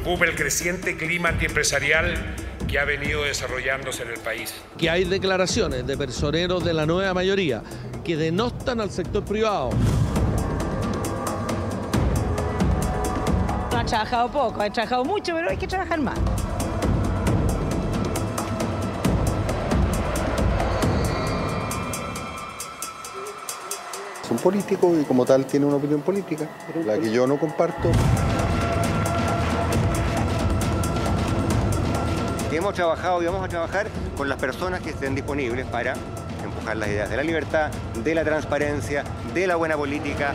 preocupa el creciente clima antiempresarial que ha venido desarrollándose en el país. Que hay declaraciones de personeros de la nueva mayoría que denostan al sector privado. No ha trabajado poco, ha trabajado mucho, pero hay que trabajar más. Es un político y como tal tiene una opinión política, la que yo no comparto. Hemos trabajado y vamos a trabajar con las personas que estén disponibles para empujar las ideas de la libertad, de la transparencia, de la buena política.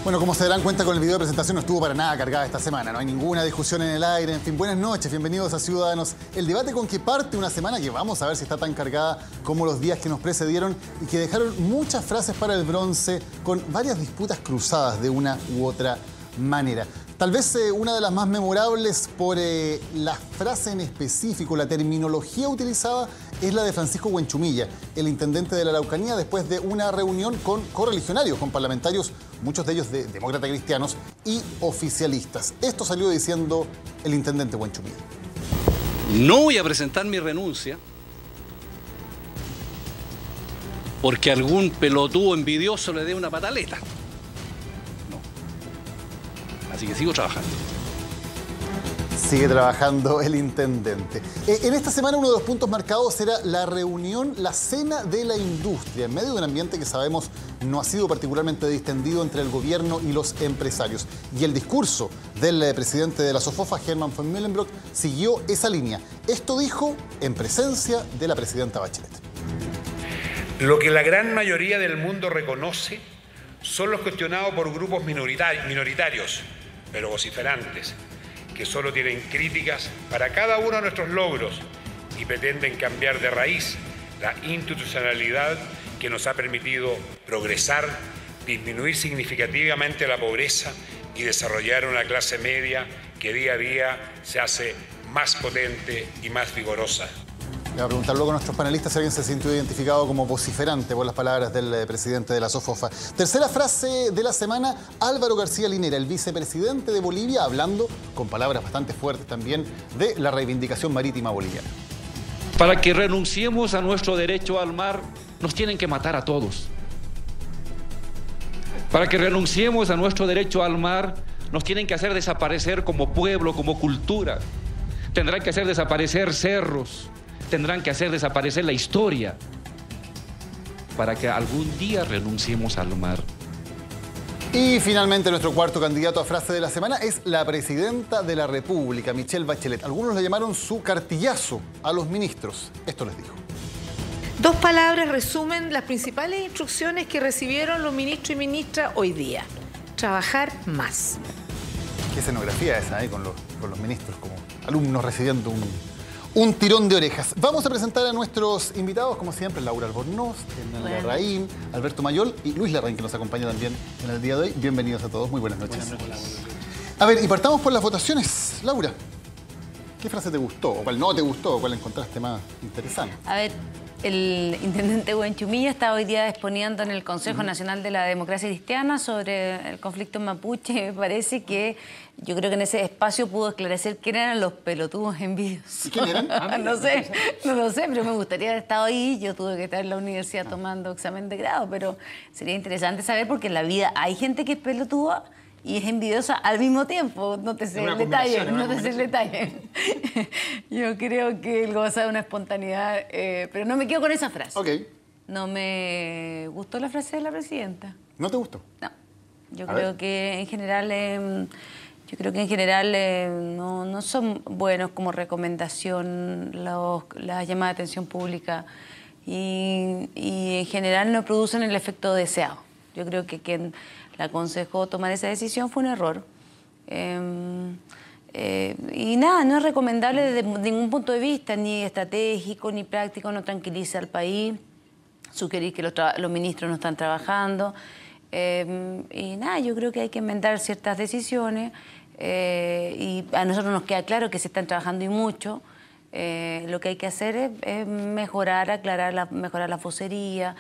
Bueno, como se darán cuenta, con el video de presentación no estuvo para nada cargada esta semana. No hay ninguna discusión en el aire. En fin, buenas noches, bienvenidos a Ciudadanos. El debate con que parte una semana que vamos a ver si está tan cargada como los días que nos precedieron y que dejaron muchas frases para el bronce con varias disputas cruzadas de una u otra manera. Tal vez una de las más memorables por la frase en específico, la terminología utilizada, es la de Francisco Huenchumilla, el intendente de la Araucanía, después de una reunión con correligionarios, con parlamentarios, muchos de ellos demócratas cristianos y oficialistas. Esto salió diciendo el intendente Huenchumilla. No voy a presentar mi renuncia porque algún pelotudo envidioso le dé una pataleta. Así que sigo trabajando. Sigue trabajando el intendente. En esta semana uno de los puntos marcados era la reunión, la cena de la industria, en medio de un ambiente que sabemos no ha sido particularmente distendido entre el gobierno y los empresarios. Y el discurso del presidente de la SOFOFA, Herman von Muhlenbrock, siguió esa línea. Esto dijo en presencia de la presidenta Bachelet. Lo que la gran mayoría del mundo reconoce son los cuestionados por grupos minoritarios, pero vociferantes, que solo tienen críticas para cada uno de nuestros logros y pretenden cambiar de raíz la institucionalidad que nos ha permitido progresar, disminuir significativamente la pobreza y desarrollar una clase media que día a día se hace más potente y más vigorosa. Le voy a preguntar luego a nuestros panelistas si alguien se sintió identificado como vociferante por las palabras del presidente de la SOFOFA. Tercera frase de la semana, Álvaro García Linera, el vicepresidente de Bolivia, hablando con palabras bastante fuertes también de la reivindicación marítima boliviana. Para que renunciemos a nuestro derecho al mar, nos tienen que matar a todos. Para que renunciemos a nuestro derecho al mar, nos tienen que hacer desaparecer como pueblo, como cultura. Tendrán que hacer desaparecer cerros. Tendrán que hacer desaparecer la historia para que algún día renunciemos al mar. Y finalmente nuestro cuarto candidato a frase de la semana es la presidenta de la República, Michelle Bachelet. Algunos le llamaron su cartillazo a los ministros. Esto les dijo. Dos palabras resumen las principales instrucciones que recibieron los ministros y ministras hoy día. Trabajar más. Qué escenografía esa, con los ministros como alumnos recibiendo un tirón de orejas. Vamos a presentar a nuestros invitados, como siempre, Laura Albornoz, Hernán Larraín, Alberto Mayol y Luis Larraín, que nos acompaña también en el día de hoy. Bienvenidos a todos, muy buenas noches. A ver, y partamos por las votaciones. Laura, ¿qué frase te gustó? ¿O cuál no te gustó? ¿O cuál encontraste más interesante? A ver, el intendente Huenchumilla está hoy día exponiendo en el Consejo Nacional de la Democracia Cristiana sobre el conflicto mapuche. Me parece que yo creo que en ese espacio pudo esclarecer quién eran los pelotudos envidiosos. ¿Quién eran? No sé, no lo sé, pero me gustaría haber estado ahí. Yo tuve que estar en la universidad tomando examen de grado, pero sería interesante saber porque en la vida hay gente que es pelotuda y es envidiosa al mismo tiempo. No te sé el detalle, no te sé el detalle. Yo creo que él goza de una espontaneidad, pero no me quedo con esa frase. Ok. No me gustó la frase de la presidenta. ¿No te gustó? No. Yo creo que en general no son buenos como recomendación las llamadas de atención pública y en general no producen el efecto deseado. Yo creo que quien la aconsejó tomar esa decisión fue un error. Y nada, no es recomendable desde ningún punto de vista, ni estratégico, ni práctico, no tranquiliza al país, sugerir que los ministros no están trabajando. Y nada, yo creo que hay que enmendar ciertas decisiones y a nosotros nos queda claro que se están trabajando y mucho. Lo que hay que hacer es mejorar, aclarar, mejorar la vocería,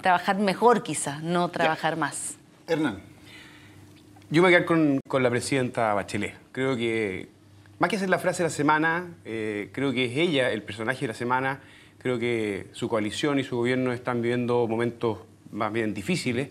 trabajar mejor quizás, no trabajar más. Hernán. Yo me voy a quedar con la presidenta Bachelet. Creo que, más que ser la frase de la semana, creo que es ella el personaje de la semana. Creo que su coalición y su gobierno están viviendo momentos más bien difíciles.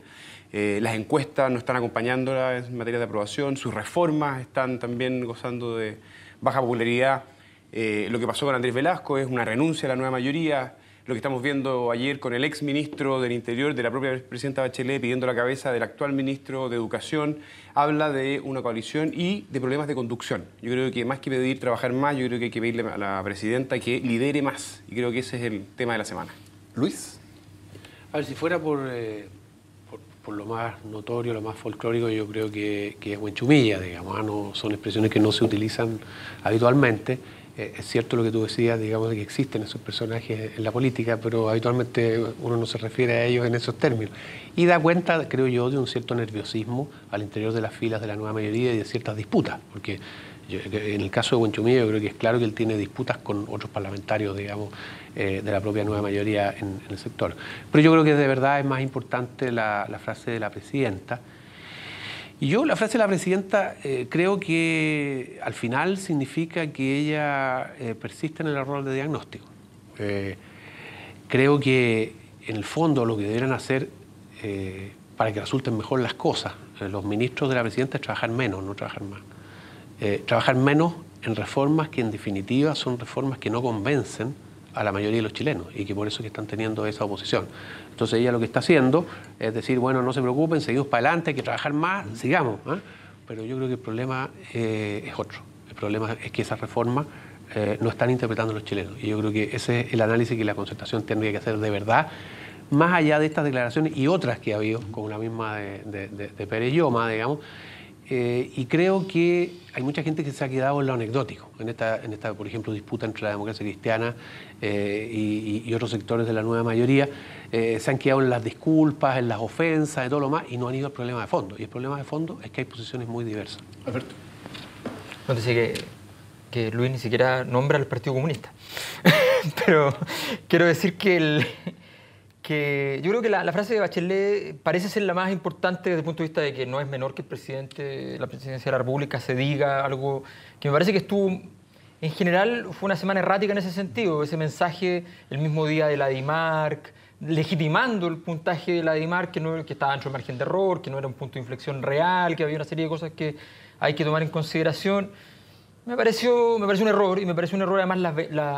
Las encuestas no están acompañándola en materia de aprobación. Sus reformas están también gozando de baja popularidad. Lo que pasó con Andrés Velasco es una renuncia a la nueva mayoría. Lo que estamos viendo ayer con el ex ministro del Interior, de la propia presidenta Bachelet, pidiendo la cabeza del actual ministro de Educación, habla de una coalición y de problemas de conducción. Yo creo que más que pedir trabajar más, yo creo que hay que pedirle a la presidenta que lidere más. Y creo que ese es el tema de la semana. Luis. A ver, si fuera por lo más notorio, lo más folclórico, yo creo que es Huenchumilla, digamos, no son expresiones que no se utilizan habitualmente. Es cierto lo que tú decías, digamos, de que existen esos personajes en la política, pero habitualmente uno no se refiere a ellos en esos términos. Y da cuenta, creo yo, de un cierto nerviosismo al interior de las filas de la nueva mayoría y de ciertas disputas, porque en el caso de Huenchumilla yo creo que es claro que él tiene disputas con otros parlamentarios, digamos, de la propia nueva mayoría en el sector. Pero yo creo que de verdad es más importante la frase de la presidenta. Y yo la frase de la presidenta creo que al final significa que ella persiste en el error de diagnóstico. Creo que en el fondo lo que deberían hacer para que resulten mejor las cosas los ministros de la presidenta es trabajar menos, no trabajar más. Trabajar menos en reformas que en definitiva son reformas que no convencen a la mayoría de los chilenos y que por eso que están teniendo esa oposición. Entonces ella lo que está haciendo es decir, bueno, no se preocupen, seguimos para adelante, hay que trabajar más, sigamos. Pero yo creo que el problema es otro. El problema es que esas reformas no están interpretando los chilenos. Y yo creo que ese es el análisis que la Concertación tiene que hacer de verdad, más allá de estas declaraciones y otras que ha habido, como la misma de Pérez Lloma, digamos. Y creo que hay mucha gente que se ha quedado en lo anecdótico, en esta, por ejemplo, disputa entre la democracia cristiana y otros sectores de la nueva mayoría. Se han quedado en las disculpas, en las ofensas, en todo lo más, y no han ido al problema de fondo. Y el problema de fondo es que hay posiciones muy diversas. Alberto. No te sé que Luis ni siquiera nombra al Partido Comunista. Pero quiero decir que yo creo que la frase de Bachelet parece ser la más importante desde el punto de vista de que no es menor que el presidente de la presidencia de la República se diga algo que me parece que estuvo, en general, fue una semana errática en ese sentido. Ese mensaje el mismo día de la DIMARC, legitimando el puntaje de la DIMARC, que estaba dentro del margen de error, que no era un punto de inflexión real, que había una serie de cosas que hay que tomar en consideración. Me pareció un error, y me pareció un error además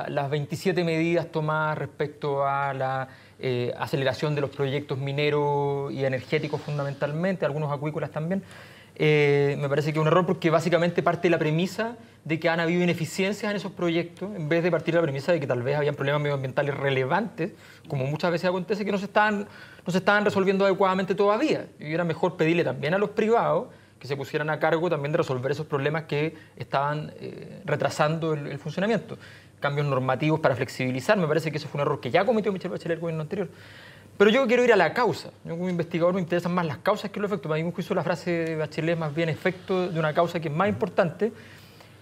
las 27 medidas tomadas respecto a la aceleración de los proyectos mineros y energéticos fundamentalmente, algunos acuícolas también. Me parece que es un error porque básicamente parte de la premisa de que han habido ineficiencias en esos proyectos, en vez de partir de la premisa de que tal vez habían problemas medioambientales relevantes, como muchas veces acontece, que no se estaban resolviendo adecuadamente todavía. Y era mejor pedirle también a los privados que se pusieran a cargo también de resolver esos problemas que estaban retrasando el funcionamiento. Cambios normativos para flexibilizar, me parece que eso fue un error que ya cometió Michelle Bachelet el gobierno anterior. Pero yo quiero ir a la causa. Yo como investigador me interesan más las causas que los efectos. Para mí, un juicio, la frase de Bachelet es más bien efecto de una causa que es más importante,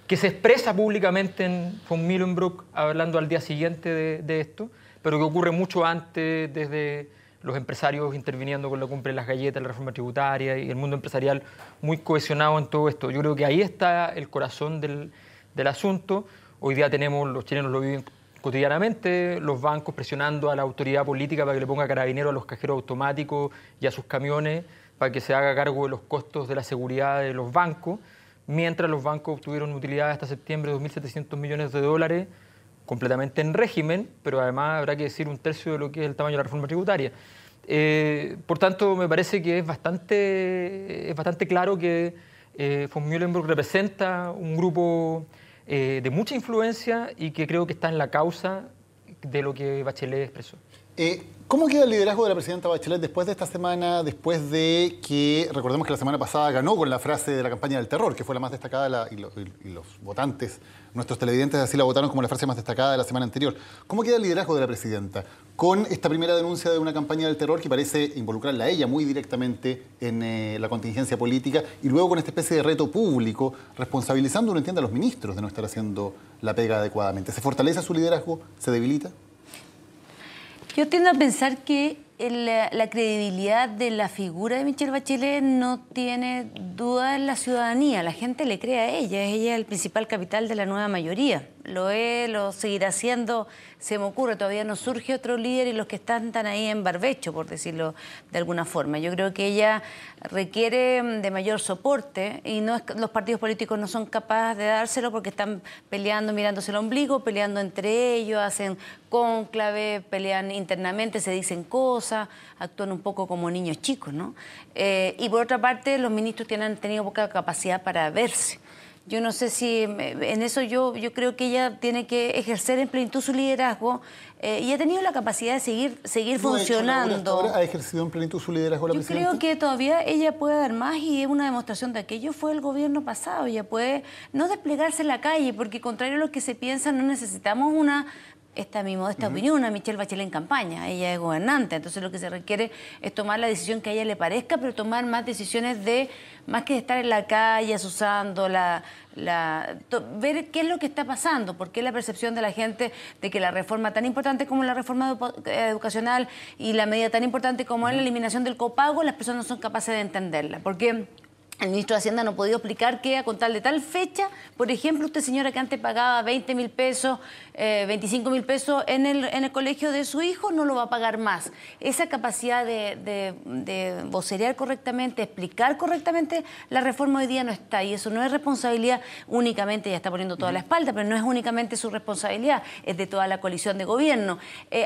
que se expresa públicamente en von Müllenbroek, hablando al día siguiente de esto, pero que ocurre mucho antes, desde los empresarios interviniendo con la cumbre de las galletas, la reforma tributaria y el mundo empresarial muy cohesionado en todo esto. Yo creo que ahí está el corazón del asunto. Hoy día los chilenos lo viven cotidianamente, los bancos presionando a la autoridad política para que le ponga carabineros a los cajeros automáticos y a sus camiones para que se haga cargo de los costos de la seguridad de los bancos, mientras los bancos obtuvieron utilidad hasta septiembre de 2.700 millones de dólares, completamente en régimen, pero además habrá que decir un tercio de lo que es el tamaño de la reforma tributaria. Por tanto, me parece que es bastante claro que von Müllenbroek representa un grupo de mucha influencia y que creo que está en la causa de lo que Bachelet expresó. ¿Cómo queda el liderazgo de la presidenta Bachelet después de esta semana, después de que, recordemos que la semana pasada ganó con la frase de la campaña del terror, que fue la más destacada y los votantes, nuestros televidentes así la votaron como la frase más destacada de la semana anterior? ¿Cómo queda el liderazgo de la presidenta con esta primera denuncia de una campaña del terror que parece involucrarla a ella muy directamente en la contingencia política y luego con esta especie de reto público, responsabilizando, uno entiende, a los ministros de no estar haciendo la pega adecuadamente? ¿Se fortalece su liderazgo? ¿Se debilita? Yo tiendo a pensar que la credibilidad de la figura de Michelle Bachelet no tiene duda en la ciudadanía. La gente le cree a ella. Ella es el principal capital de la nueva mayoría. Lo seguirá siendo, se me ocurre. Todavía no surge otro líder y los que están ahí en barbecho, por decirlo de alguna forma. Yo creo que ella requiere de mayor soporte y los partidos políticos no son capaces de dárselo porque están peleando, mirándose el ombligo, peleando entre ellos, hacen cónclave, pelean internamente, se dicen cosas, actúan un poco como niños chicos, ¿no? Y por otra parte, los ministros han tenido poca capacidad para verse. Yo no sé si en eso yo creo que ella tiene que ejercer en plenitud su liderazgo y ha tenido la capacidad de seguir funcionando. ¿Ahora ha ejercido en plenitud su liderazgo la presidenta? Yo creo que todavía ella puede dar más y es una demostración de aquello fue el gobierno pasado. Ella puede no desplegarse en la calle porque contrario a lo que se piensa no necesitamos esta mi modesta opinión, a Michelle Bachelet en campaña. Ella es gobernante, entonces lo que se requiere es tomar la decisión que a ella le parezca, pero tomar más decisiones más que de estar en la calle asusando, ver qué es lo que está pasando, por qué la percepción de la gente de que la reforma tan importante como la reforma educacional y la medida tan importante como es la eliminación del copago, las personas no son capaces de entenderla. Porque el ministro de Hacienda no ha podido explicar que a contar de tal fecha, por ejemplo, usted señora que antes pagaba 20.000 pesos, 25.000 pesos en el colegio de su hijo, no lo va a pagar más. Esa capacidad de vocerear correctamente, explicar correctamente la reforma hoy día no está. Y eso no es responsabilidad únicamente, ella está poniendo toda la espalda, pero no es únicamente su responsabilidad, es de toda la coalición de gobierno.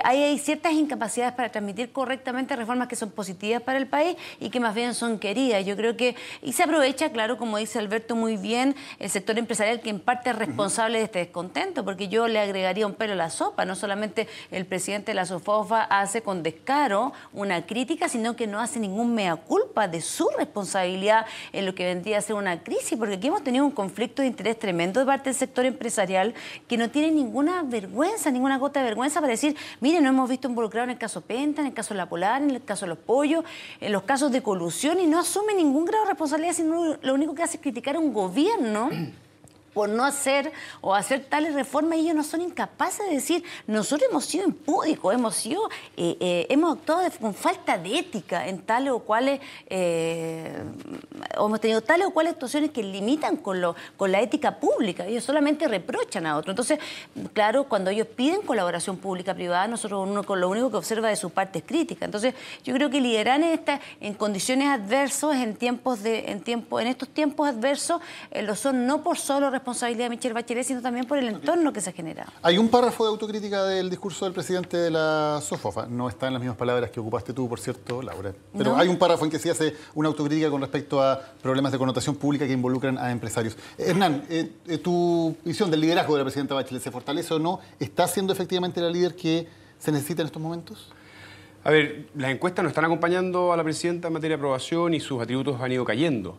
Ahí hay ciertas incapacidades para transmitir correctamente reformas que son positivas para el país y que más bien son queridas. Yo creo que se aprovecha, claro, como dice Alberto muy bien, el sector empresarial que en parte es responsable de este descontento, porque yo le agregaría un pelo a la sopa. No solamente el presidente de la SOFOFA hace con descaro una crítica, sino que no hace ningún mea culpa de su responsabilidad en lo que vendría a ser una crisis, porque aquí hemos tenido un conflicto de interés tremendo de parte del sector empresarial que no tiene ninguna vergüenza, ninguna gota de vergüenza para decir, mire, nos hemos visto involucrados en el caso Penta, en el caso de La Polar, en el caso de los pollos, en los casos de colusión y no asume ningún grado de responsabilidad, sino lo único que hace es criticar a un gobierno por no hacer o hacer tales reformas. Ellos no son incapaces de decir, nosotros hemos sido impúdicos, hemos actuado con falta de ética en tales o cuales, hemos tenido tales o cuales actuaciones que limitan con la ética pública. Ellos solamente reprochan a otros. Entonces, claro, cuando ellos piden colaboración pública-privada, nosotros lo único que observa de su parte es crítica. Entonces, yo creo que liderar en condiciones adversas, en estos tiempos adversos, lo son no por solo responsabilidad de Michelle Bachelet, sino también por el entorno que se ha generado. Hay un párrafo de autocrítica del discurso del presidente de la SOFOFA. No está en las mismas palabras que ocupaste tú, por cierto, Laura. Pero no. Hay un párrafo en que sí hace una autocrítica con respecto a problemas de connotación pública que involucran a empresarios. Hernán, tu visión del liderazgo de la presidenta Bachelet, ¿se fortalece o no? ¿Está siendo efectivamente la líder que se necesita en estos momentos? A ver, las encuestas no están acompañando a la presidenta en materia de aprobación y sus atributos han ido cayendo.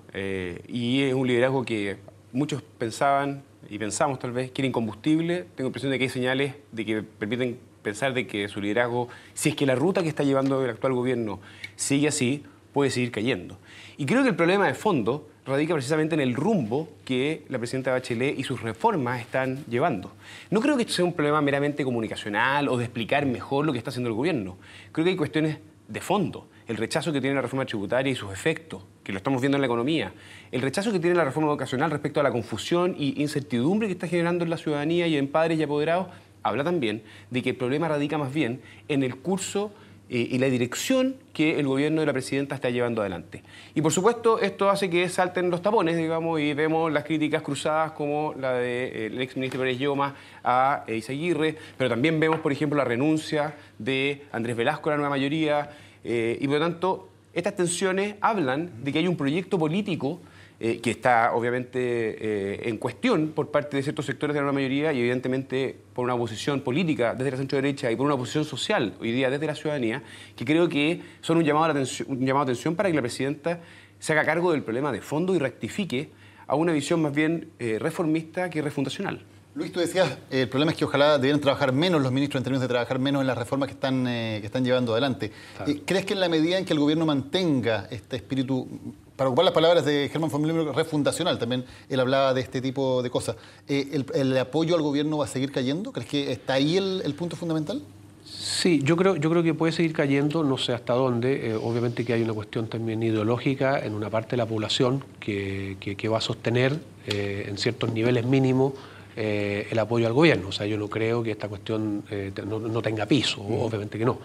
Y es un liderazgo que muchos pensaban y pensamos tal vez que era incombustible. Tengo la impresión de que hay señales de que permiten pensar de que su liderazgo, si es que la ruta que está llevando el actual gobierno sigue así, puede seguir cayendo. Y creo que el problema de fondo radica precisamente en el rumbo que la presidenta Bachelet y sus reformas están llevando. No creo que esto sea un problema meramente comunicacional o de explicar mejor lo que está haciendo el gobierno. Creo que hay cuestiones de fondo. El rechazo que tiene la reforma tributaria y sus efectos, que lo estamos viendo en la economía. El rechazo que tiene la reforma educacional respecto a la confusión y incertidumbre que está generando en la ciudadanía y en padres y apoderados, habla también de que el problema radica más bien en el curso y la dirección que el gobierno de la presidenta está llevando adelante. Y por supuesto esto hace que salten los tapones, digamos, y vemos las críticas cruzadas como la del exministro Pérez Lloma a Izaguirre, pero también vemos, por ejemplo, la renuncia de Andrés Velasco a la nueva mayoría, y por lo tanto estas tensiones hablan de que hay un proyecto político que está obviamente en cuestión por parte de ciertos sectores de la nueva mayoría y evidentemente por una oposición política desde la centro-derecha y por una oposición social hoy día desde la ciudadanía, que creo que son un llamado de atención para que la presidenta se haga cargo del problema de fondo y rectifique a una visión más bien reformista que refundacional. Luis, tú decías, el problema es que ojalá debieran trabajar menos los ministros en términos de trabajar menos en las reformas que están llevando adelante. Claro. ¿Crees que en la medida en que el gobierno mantenga este espíritu, para ocupar las palabras de Herman von Blumenberg, refundacional, también él hablaba de este tipo de cosas, el apoyo al gobierno va a seguir cayendo? ¿Crees que está ahí el punto fundamental? Sí, yo creo que puede seguir cayendo, no sé hasta dónde. Obviamente que hay una cuestión también ideológica en una parte de la población que va a sostener en ciertos niveles mínimos el apoyo al gobierno. O sea, yo no creo que esta cuestión no tenga piso, obviamente que no.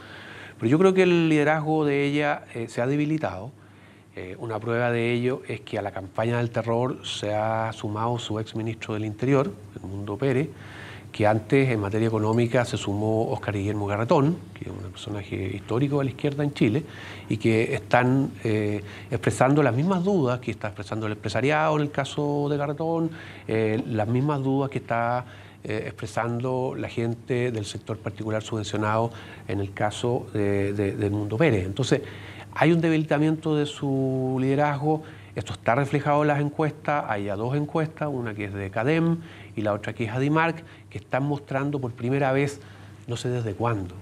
Pero yo creo que el liderazgo de ella se ha debilitado. Una prueba de ello es que a la campaña del terror se ha sumado su exministro del Interior, Edmundo Pérez, que antes en materia económica se sumó Óscar Guillermo Garretón, que es un personaje histórico de la izquierda en Chile, y que están expresando las mismas dudas que está expresando el empresariado en el caso de Garretón, las mismas dudas que está expresando la gente del sector particular subvencionado en el caso de Edmundo Pérez. Entonces, hay un debilitamiento de su liderazgo. Esto está reflejado en las encuestas. Hay ya dos encuestas, una que es de CADEM y la otra que es Adimark, que están mostrando por primera vez, no sé desde cuándo,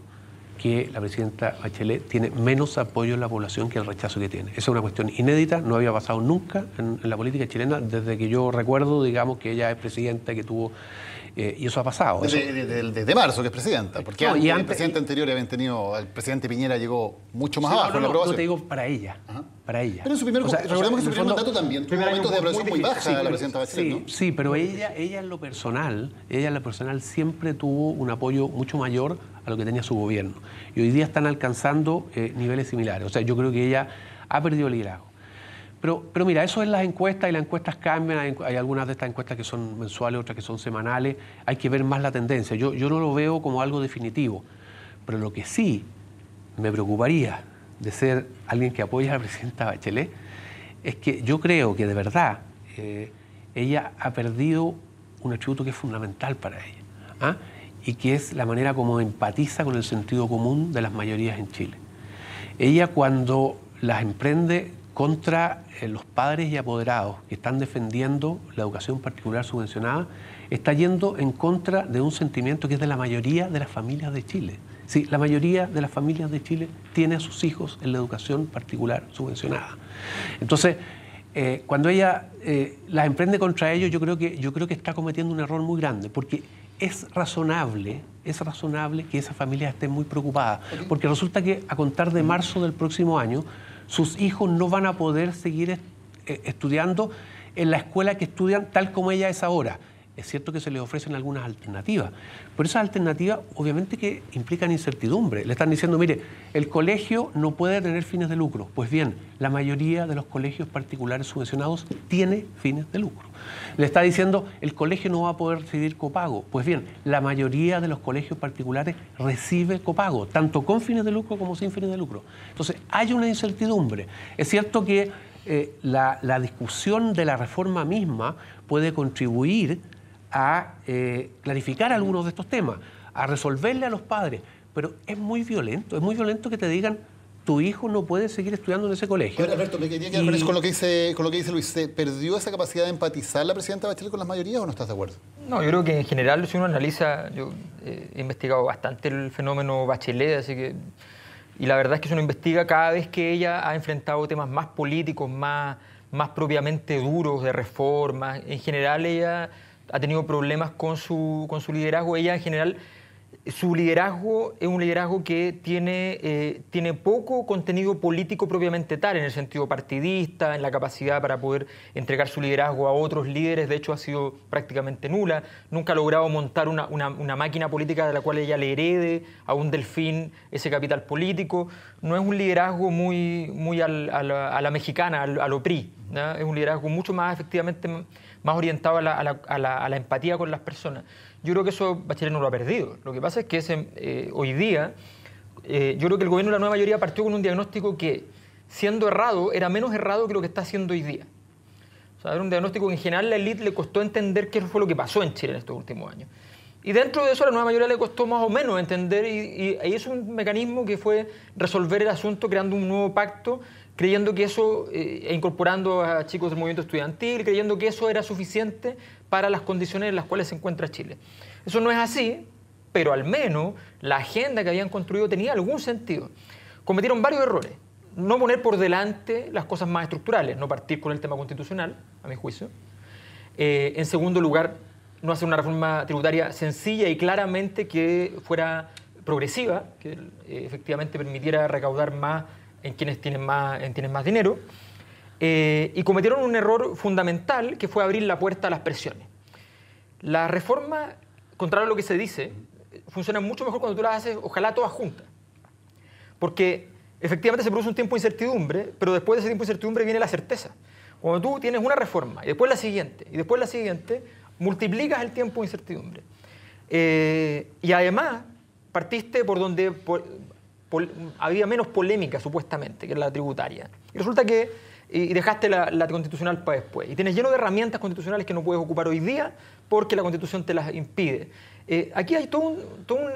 que la presidenta Bachelet tiene menos apoyo en la población que el rechazo que tiene. Esa es una cuestión inédita, no había pasado nunca en la política chilena, desde que yo recuerdo, digamos, que ella es presidenta, que tuvo... y eso ha pasado. Desde marzo que es presidenta, porque no, antes, el presidente anterior habían tenido, el presidente Piñera llegó mucho más abajo en la aprobación. No te digo para ella, para ella. Pero en su primer, recordemos que en su primer mandato también tuvo momentos de aprobación muy baja la presidenta Bachelet, ¿no? Sí, pero ella en lo personal siempre tuvo un apoyo mucho mayor a lo que tenía su gobierno. Y hoy día están alcanzando niveles similares. O sea, yo creo que ella ha perdido el liderazgo. Pero mira, eso es las encuestas y las encuestas cambian. Hay algunas de estas encuestas que son mensuales, otras que son semanales. Hay que ver más la tendencia. Yo no lo veo como algo definitivo. Pero lo que sí me preocuparía de ser alguien que apoya a la presidenta Bachelet es que yo creo que de verdad ella ha perdido un atributo que es fundamental para ella, y que es la manera como empatiza con el sentido común de las mayorías en Chile. Ella, cuando las emprende contra los padres y apoderados que están defendiendo la educación particular subvencionada, está yendo en contra de un sentimiento que es de la mayoría de las familias de Chile. Sí, la mayoría de las familias de Chile tiene a sus hijos en la educación particular subvencionada. Entonces, cuando ella las emprende contra ellos, yo creo que está cometiendo un error muy grande, porque es razonable que esas familias estén muy preocupadas, porque resulta que a contar de marzo del próximo año, sus hijos no van a poder seguir estudiando en la escuela que estudian tal como ella es ahora. Es cierto que se les ofrecen algunas alternativas, pero esas alternativas obviamente que implican incertidumbre. Le están diciendo, mire, el colegio no puede tener fines de lucro. Pues bien, la mayoría de los colegios particulares subvencionados tiene fines de lucro. Le está diciendo, el colegio no va a poder recibir copago. Pues bien, la mayoría de los colegios particulares recibe copago, tanto con fines de lucro como sin fines de lucro. Entonces, hay una incertidumbre. Es cierto que la discusión de la reforma misma puede contribuir a clarificar algunos de estos temas, a resolverle a los padres, pero es muy violento que te digan tu hijo no puede seguir estudiando en ese colegio. Pero, Alberto, me quería quedar con lo que dice Luis. ¿Se perdió esa capacidad de empatizar la presidenta Bachelet con las mayorías o no estás de acuerdo? No, yo creo que en general, si uno analiza, yo he investigado bastante el fenómeno Bachelet, así que, y la verdad es que si uno investiga cada vez que ella ha enfrentado temas más políticos, más propiamente duros de reformas, en general ella ha tenido problemas con su liderazgo. Ella en general, su liderazgo es un liderazgo que tiene poco contenido político propiamente tal, en el sentido partidista, en la capacidad para poder entregar su liderazgo a otros líderes. De hecho, ha sido prácticamente nula. Nunca ha logrado montar una máquina política de la cual ella le herede a un delfín ese capital político. No es un liderazgo muy a la mexicana, a lo PRI, ¿no? Es un liderazgo mucho más efectivamente más orientado a la empatía con las personas. Yo creo que eso Bachelet no lo ha perdido. Lo que pasa es que hoy día, yo creo que el gobierno de la nueva mayoría partió con un diagnóstico que, siendo errado, era menos errado que lo que está haciendo hoy día. O sea, era un diagnóstico que en general a la élite le costó entender qué fue lo que pasó en Chile en estos últimos años. Y dentro de eso a la nueva mayoría le costó más o menos entender, y ahí es un mecanismo que fue resolver el asunto creando un nuevo pacto, creyendo que eso, e incorporando a chicos del movimiento estudiantil, creyendo que eso era suficiente para las condiciones en las cuales se encuentra Chile. Eso no es así, pero al menos la agenda que habían construido tenía algún sentido. Cometieron varios errores. No poner por delante las cosas más estructurales, no partir con el tema constitucional, a mi juicio. En segundo lugar, no hacer una reforma tributaria sencilla y claramente que fuera progresiva, que efectivamente permitiera recaudar más en quienes tienen más dinero. Y cometieron un error fundamental que fue abrir la puerta a las presiones. La reforma, contrario a lo que se dice, funciona mucho mejor cuando tú las haces, ojalá todas juntas. Porque efectivamente se produce un tiempo de incertidumbre, pero después de ese tiempo de incertidumbre viene la certeza. Cuando tú tienes una reforma y después la siguiente, y después la siguiente, multiplicas el tiempo de incertidumbre. Y además, partiste por donde había menos polémica, supuestamente, que era la tributaria. Y resulta que dejaste la constitucional para después. Y tienes lleno de herramientas constitucionales que no puedes ocupar hoy día porque la Constitución te las impide. Aquí hay toda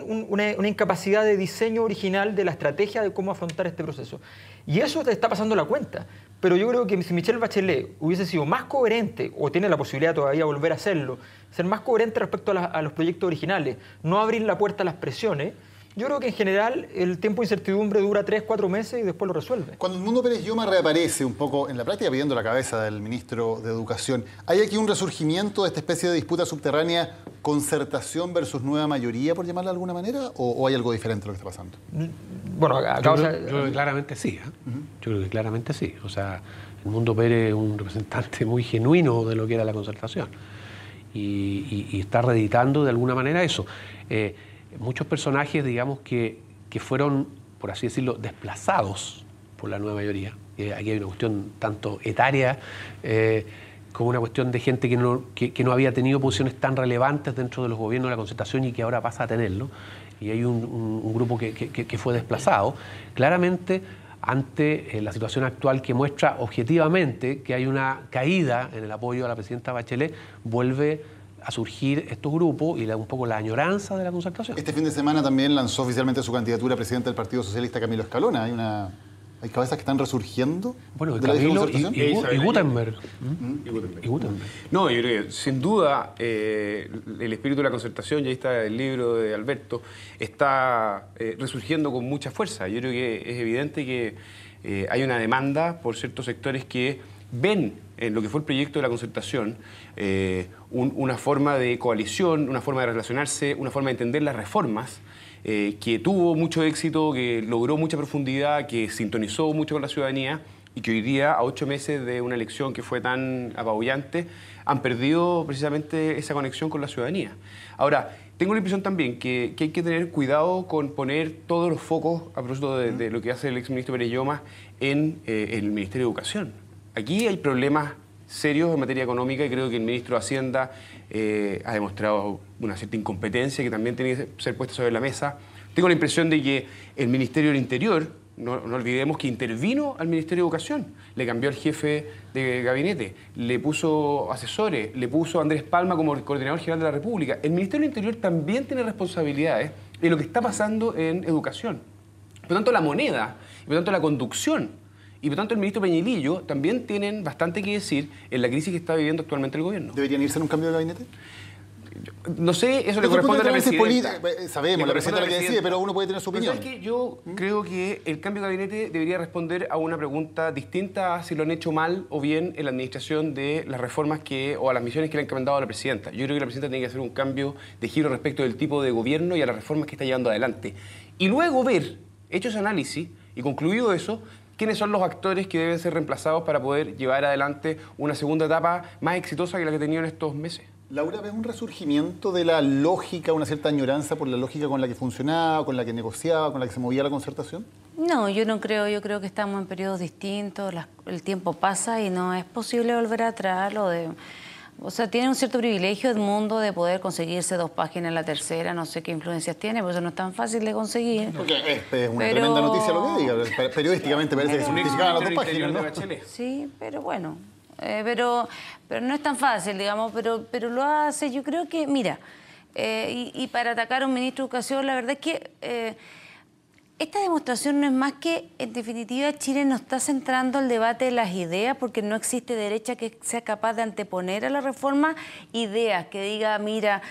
una incapacidad de diseño original de la estrategia de cómo afrontar este proceso. Y eso te está pasando la cuenta. Pero yo creo que si Michelle Bachelet hubiese sido más coherente, o tiene la posibilidad todavía de volver a hacerlo, ser más coherente respecto a los proyectos originales, no abrir la puerta a las presiones, yo creo que en general el tiempo de incertidumbre dura 3, 4 meses y después lo resuelve. Cuando el Mundo Pérez Lloma reaparece un poco en la práctica pidiendo la cabeza del ministro de Educación, ¿hay aquí un resurgimiento de esta especie de disputa subterránea, concertación versus nueva mayoría, por llamarla de alguna manera, o hay algo diferente en lo que está pasando? Bueno, yo creo que claramente sí. Yo creo que claramente sí. O sea, el Mundo Pérez es un representante muy genuino de lo que era la concertación y está reeditando de alguna manera eso. Muchos personajes, digamos, que fueron, por así decirlo, desplazados por la nueva mayoría. Aquí hay una cuestión tanto etaria como una cuestión de gente que no había tenido posiciones tan relevantes dentro de los gobiernos de la concertación y que ahora pasa a tenerlo. Y hay un grupo que fue desplazado. Claramente, ante la situación actual que muestra objetivamente que hay una caída en el apoyo a la presidenta Bachelet, vuelve a surgir estos grupos y un poco la añoranza de la concertación. Este fin de semana también lanzó oficialmente su candidatura a presidente del Partido Socialista Camilo Escalona. Hay cabezas que están resurgiendo. Bueno, de Camilo la y Gutenberg. Y Gutenberg. No, yo creo que sin duda el espíritu de la concertación, y ahí está el libro de Alberto, está resurgiendo con mucha fuerza. Yo creo que es evidente que hay una demanda por ciertos sectores que ven en lo que fue el proyecto de la concertación una forma de coalición, una forma de relacionarse, una forma de entender las reformas que tuvo mucho éxito, que logró mucha profundidad, que sintonizó mucho con la ciudadanía y que hoy día, a 8 meses de una elección que fue tan apabullante, han perdido precisamente esa conexión con la ciudadanía. Ahora, tengo la impresión también que hay que tener cuidado con poner todos los focos, a propósito de lo que hace el exministro Pérez Lloma, en el Ministerio de Educación. Aquí hay problemas serios en materia económica y creo que el ministro de Hacienda ha demostrado una cierta incompetencia que también tiene que ser puesta sobre la mesa. Tengo la impresión de que el Ministerio del Interior, no olvidemos que intervino al Ministerio de Educación, le cambió al jefe de gabinete, le puso asesores, le puso a Andrés Palma como coordinador general de la República. El Ministerio del Interior también tiene responsabilidades en lo que está pasando en educación. Por lo tanto, la moneda, y por lo tanto la conducción, y por tanto el ministro Peñalillo también tienen bastante que decir en la crisis que está viviendo actualmente el gobierno. ¿Deberían irse en un cambio de gabinete? No sé, eso le corresponde a la presidenta. Sabemos, la presidenta es la que decide, pero uno puede tener su opinión. Pero ¿sabes qué? Yo creo que el cambio de gabinete debería responder a una pregunta distinta a si lo han hecho mal o bien en la administración de las reformas o a las misiones que le han encomendado a la presidenta. Yo creo que la presidenta tiene que hacer un cambio de giro respecto del tipo de gobierno y a las reformas que está llevando adelante. Y luego ver, hecho ese análisis y concluido eso, quiénes son los actores que deben ser reemplazados para poder llevar adelante una segunda etapa más exitosa que la que tenían estos meses. Laura, ¿ves un resurgimiento de la lógica, una cierta añoranza por la lógica con la que funcionaba, con la que negociaba, con la que se movía la concertación? No, yo no creo. Yo creo que estamos en periodos distintos, el tiempo pasa y no es posible volver atrás. O sea, tiene un cierto privilegio el mundo de poder conseguirse 2 páginas en la tercera, no sé qué influencias tiene, por eso no es tan fácil de conseguir. Porque es una tremenda noticia lo que diga, periodísticamente parece que se justificaban las 2 páginas, ¿no? Sí, pero bueno, pero no es tan fácil, digamos, pero lo hace. Yo creo que, mira, y para atacar a un ministro de Educación, la verdad es que esta demostración no es más que, en definitiva, Chile no está centrando el debate de las ideas, porque no existe derecha que sea capaz de anteponer a la reforma ideas que diga, mira,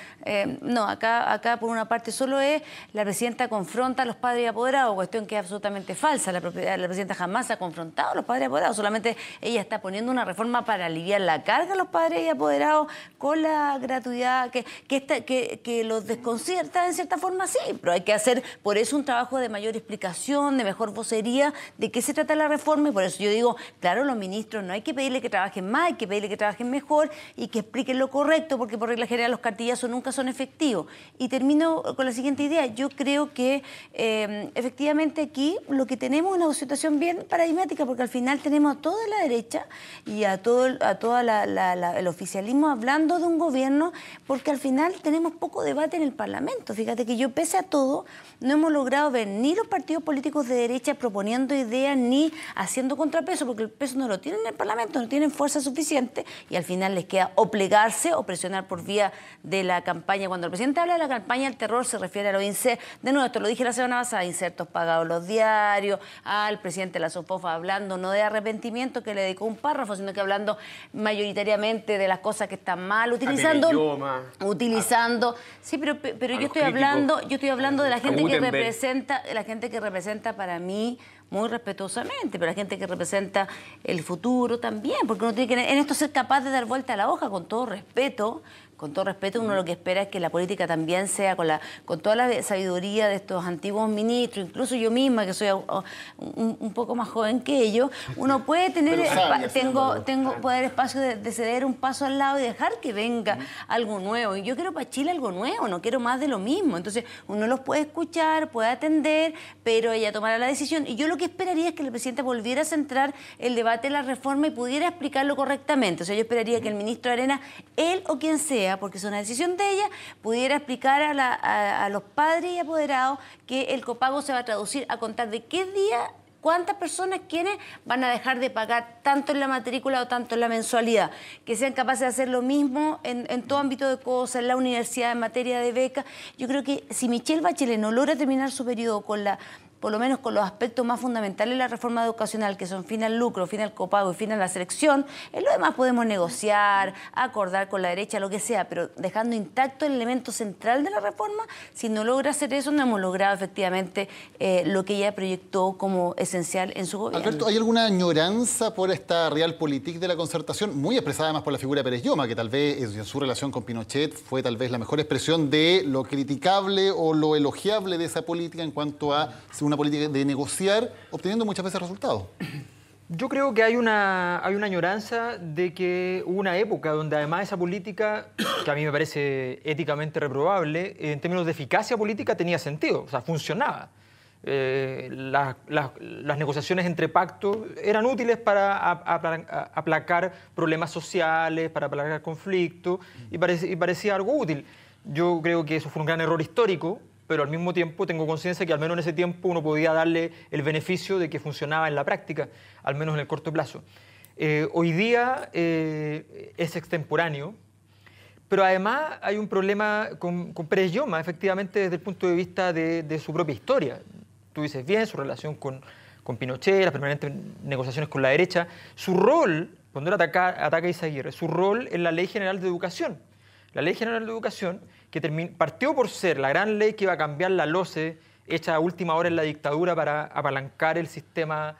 no, acá por una parte solo es la presidenta confronta a los padres y apoderados, cuestión que es absolutamente falsa. La presidenta jamás ha confrontado a los padres y apoderados, solamente ella está poniendo una reforma para aliviar la carga a los padres y apoderados con la gratuidad que los desconcierta en cierta forma, sí, pero hay que hacer por eso un trabajo de mayor explicación, de mejor vocería de qué se trata la reforma, y por eso yo digo, claro, los ministros no hay que pedirle que trabajen más, hay que pedirle que trabajen mejor y que expliquen lo correcto, porque por regla general los cartillazos nunca son efectivos. Y termino con la siguiente idea. Yo creo que efectivamente aquí lo que tenemos es una situación bien paradigmática, porque al final tenemos a toda la derecha y a todo el oficialismo hablando de un gobierno, porque al final tenemos poco debate en el Parlamento. Fíjate que yo, pese a todo, no hemos logrado ver ni los partidos políticos de derecha proponiendo ideas ni haciendo contrapeso, porque el peso no lo tienen en el Parlamento, no tienen fuerza suficiente, y al final les queda o plegarse o presionar por vía de la campaña. Cuando el presidente habla de la campaña del terror, se refiere a los insertos. De nuevo, esto lo dije la semana pasada, insertos pagados los diarios, al presidente de la SOFOFA hablando no de arrepentimiento, que le dedicó un párrafo, sino que hablando mayoritariamente de las cosas que están mal, utilizando. Sí, pero yo estoy hablando de la gente que representa para mí muy respetuosamente, pero la gente que representa el futuro también, porque uno tiene que en esto ser capaz de dar vuelta a la hoja, con todo respeto, uno lo que espera es que la política también sea con toda la sabiduría de estos antiguos ministros, incluso yo misma, que soy un poco más joven que ellos, uno puede tener poder espacio de ceder un paso al lado y dejar que venga algo nuevo. Y yo quiero para Chile algo nuevo, no quiero más de lo mismo. Entonces, uno los puede escuchar, puede atender, pero ella tomará la decisión. Y yo lo que esperaría es que el presidente volviera a centrar el debate de la reforma y pudiera explicarlo correctamente. O sea, yo esperaría que el ministro Arenas, él o quien sea, porque es una decisión de ella, pudiera explicar a los padres y apoderados que el copago se va a traducir a contar de qué día, cuántas personas, quiénes van a dejar de pagar tanto en la matrícula o tanto en la mensualidad, que sean capaces de hacer lo mismo en todo ámbito de cosas, en la universidad, en materia de becas. Yo creo que si Michelle Bachelet no logra terminar su periodo por lo menos con los aspectos más fundamentales de la reforma educacional, que son fin al lucro, fin al copago y fin a la selección, en lo demás podemos negociar, acordar con la derecha, lo que sea, pero dejando intacto el elemento central de la reforma. Si no logra hacer eso, no hemos logrado efectivamente lo que ella proyectó como esencial en su gobierno. Alberto, ¿hay alguna añoranza por esta realpolitik de la concertación, muy expresada además por la figura de Pérez Lloma, que tal vez en su relación con Pinochet fue tal vez la mejor expresión de lo criticable o lo elogiable de esa política en cuanto a una política de negociar, obteniendo muchas veces resultados? Yo creo que hay una añoranza de que hubo una época donde además esa política, que a mí me parece éticamente reprobable, en términos de eficacia política tenía sentido, o sea, funcionaba. Las negociaciones entre pactos eran útiles para aplacar problemas sociales, para aplacar conflictos, y parecía algo útil. Yo creo que eso fue un gran error histórico, pero al mismo tiempo tengo conciencia que al menos en ese tiempo uno podía darle el beneficio de que funcionaba en la práctica, al menos en el corto plazo. Hoy día es extemporáneo, pero además hay un problema con Pérez Lloma, efectivamente, desde el punto de vista de su propia historia. Tú dices bien, su relación con Pinochet, las permanentes negociaciones con la derecha, su rol, cuando él ataca a Izaguirre, su rol en la Ley General de Educación. La Ley General de Educación, que partió por ser la gran ley que iba a cambiar la LOCE, hecha a última hora en la dictadura para apalancar el sistema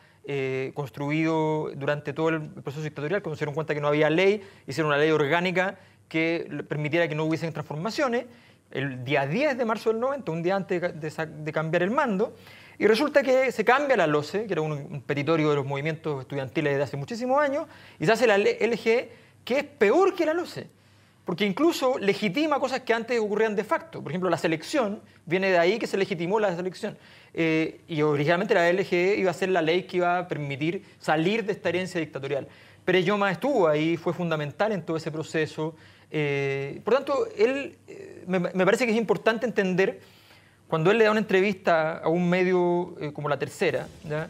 construido durante todo el proceso dictatorial. Cuando se dieron cuenta que no había ley, hicieron una ley orgánica que permitiera que no hubiesen transformaciones, el día 10 de marzo del 90, un día antes de cambiar el mando, y resulta que se cambia la LOCE, que era un petitorio de los movimientos estudiantiles desde hace muchísimos años, y se hace la LG, que es peor que la LOCE, porque incluso legitima cosas que antes ocurrían de facto. Por ejemplo, la selección, viene de ahí que se legitimó la selección. Y originalmente la LG iba a ser la ley que iba a permitir salir de esta herencia dictatorial. Pérez Lloma estuvo ahí, fue fundamental en todo ese proceso. Por tanto, me parece que es importante entender, cuando él le da una entrevista a un medio como La Tercera, ¿ya?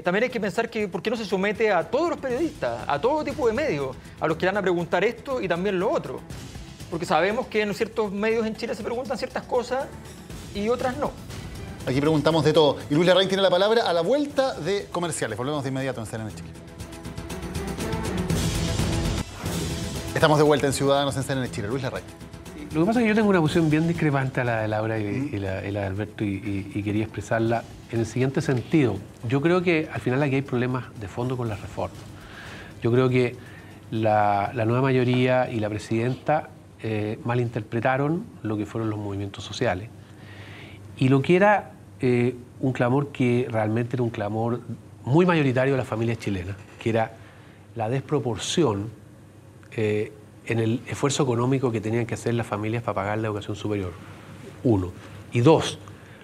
también hay que pensar que por qué no se somete a todos los periodistas, a todo tipo de medios, a los que van a preguntar esto y también lo otro. Porque sabemos que en ciertos medios en Chile se preguntan ciertas cosas y otras no. Aquí preguntamos de todo. Y Luis Larraín tiene la palabra a la vuelta de comerciales. Volvemos de inmediato en CNN Chile. Estamos de vuelta en Ciudadanos en CNN Chile. Luis Larraín. Lo que pasa es que yo tengo una posición bien discrepante a la de Laura y la de Alberto y quería expresarla en el siguiente sentido. Yo creo que al final aquí hay problemas de fondo con las reformas. Yo creo que la nueva mayoría y la presidenta malinterpretaron lo que fueron los movimientos sociales y lo que era un clamor que realmente era un clamor muy mayoritario de las familias chilenas, que era la desproporción en el esfuerzo económico que tenían que hacer las familias para pagar la educación superior, 1. Y 2,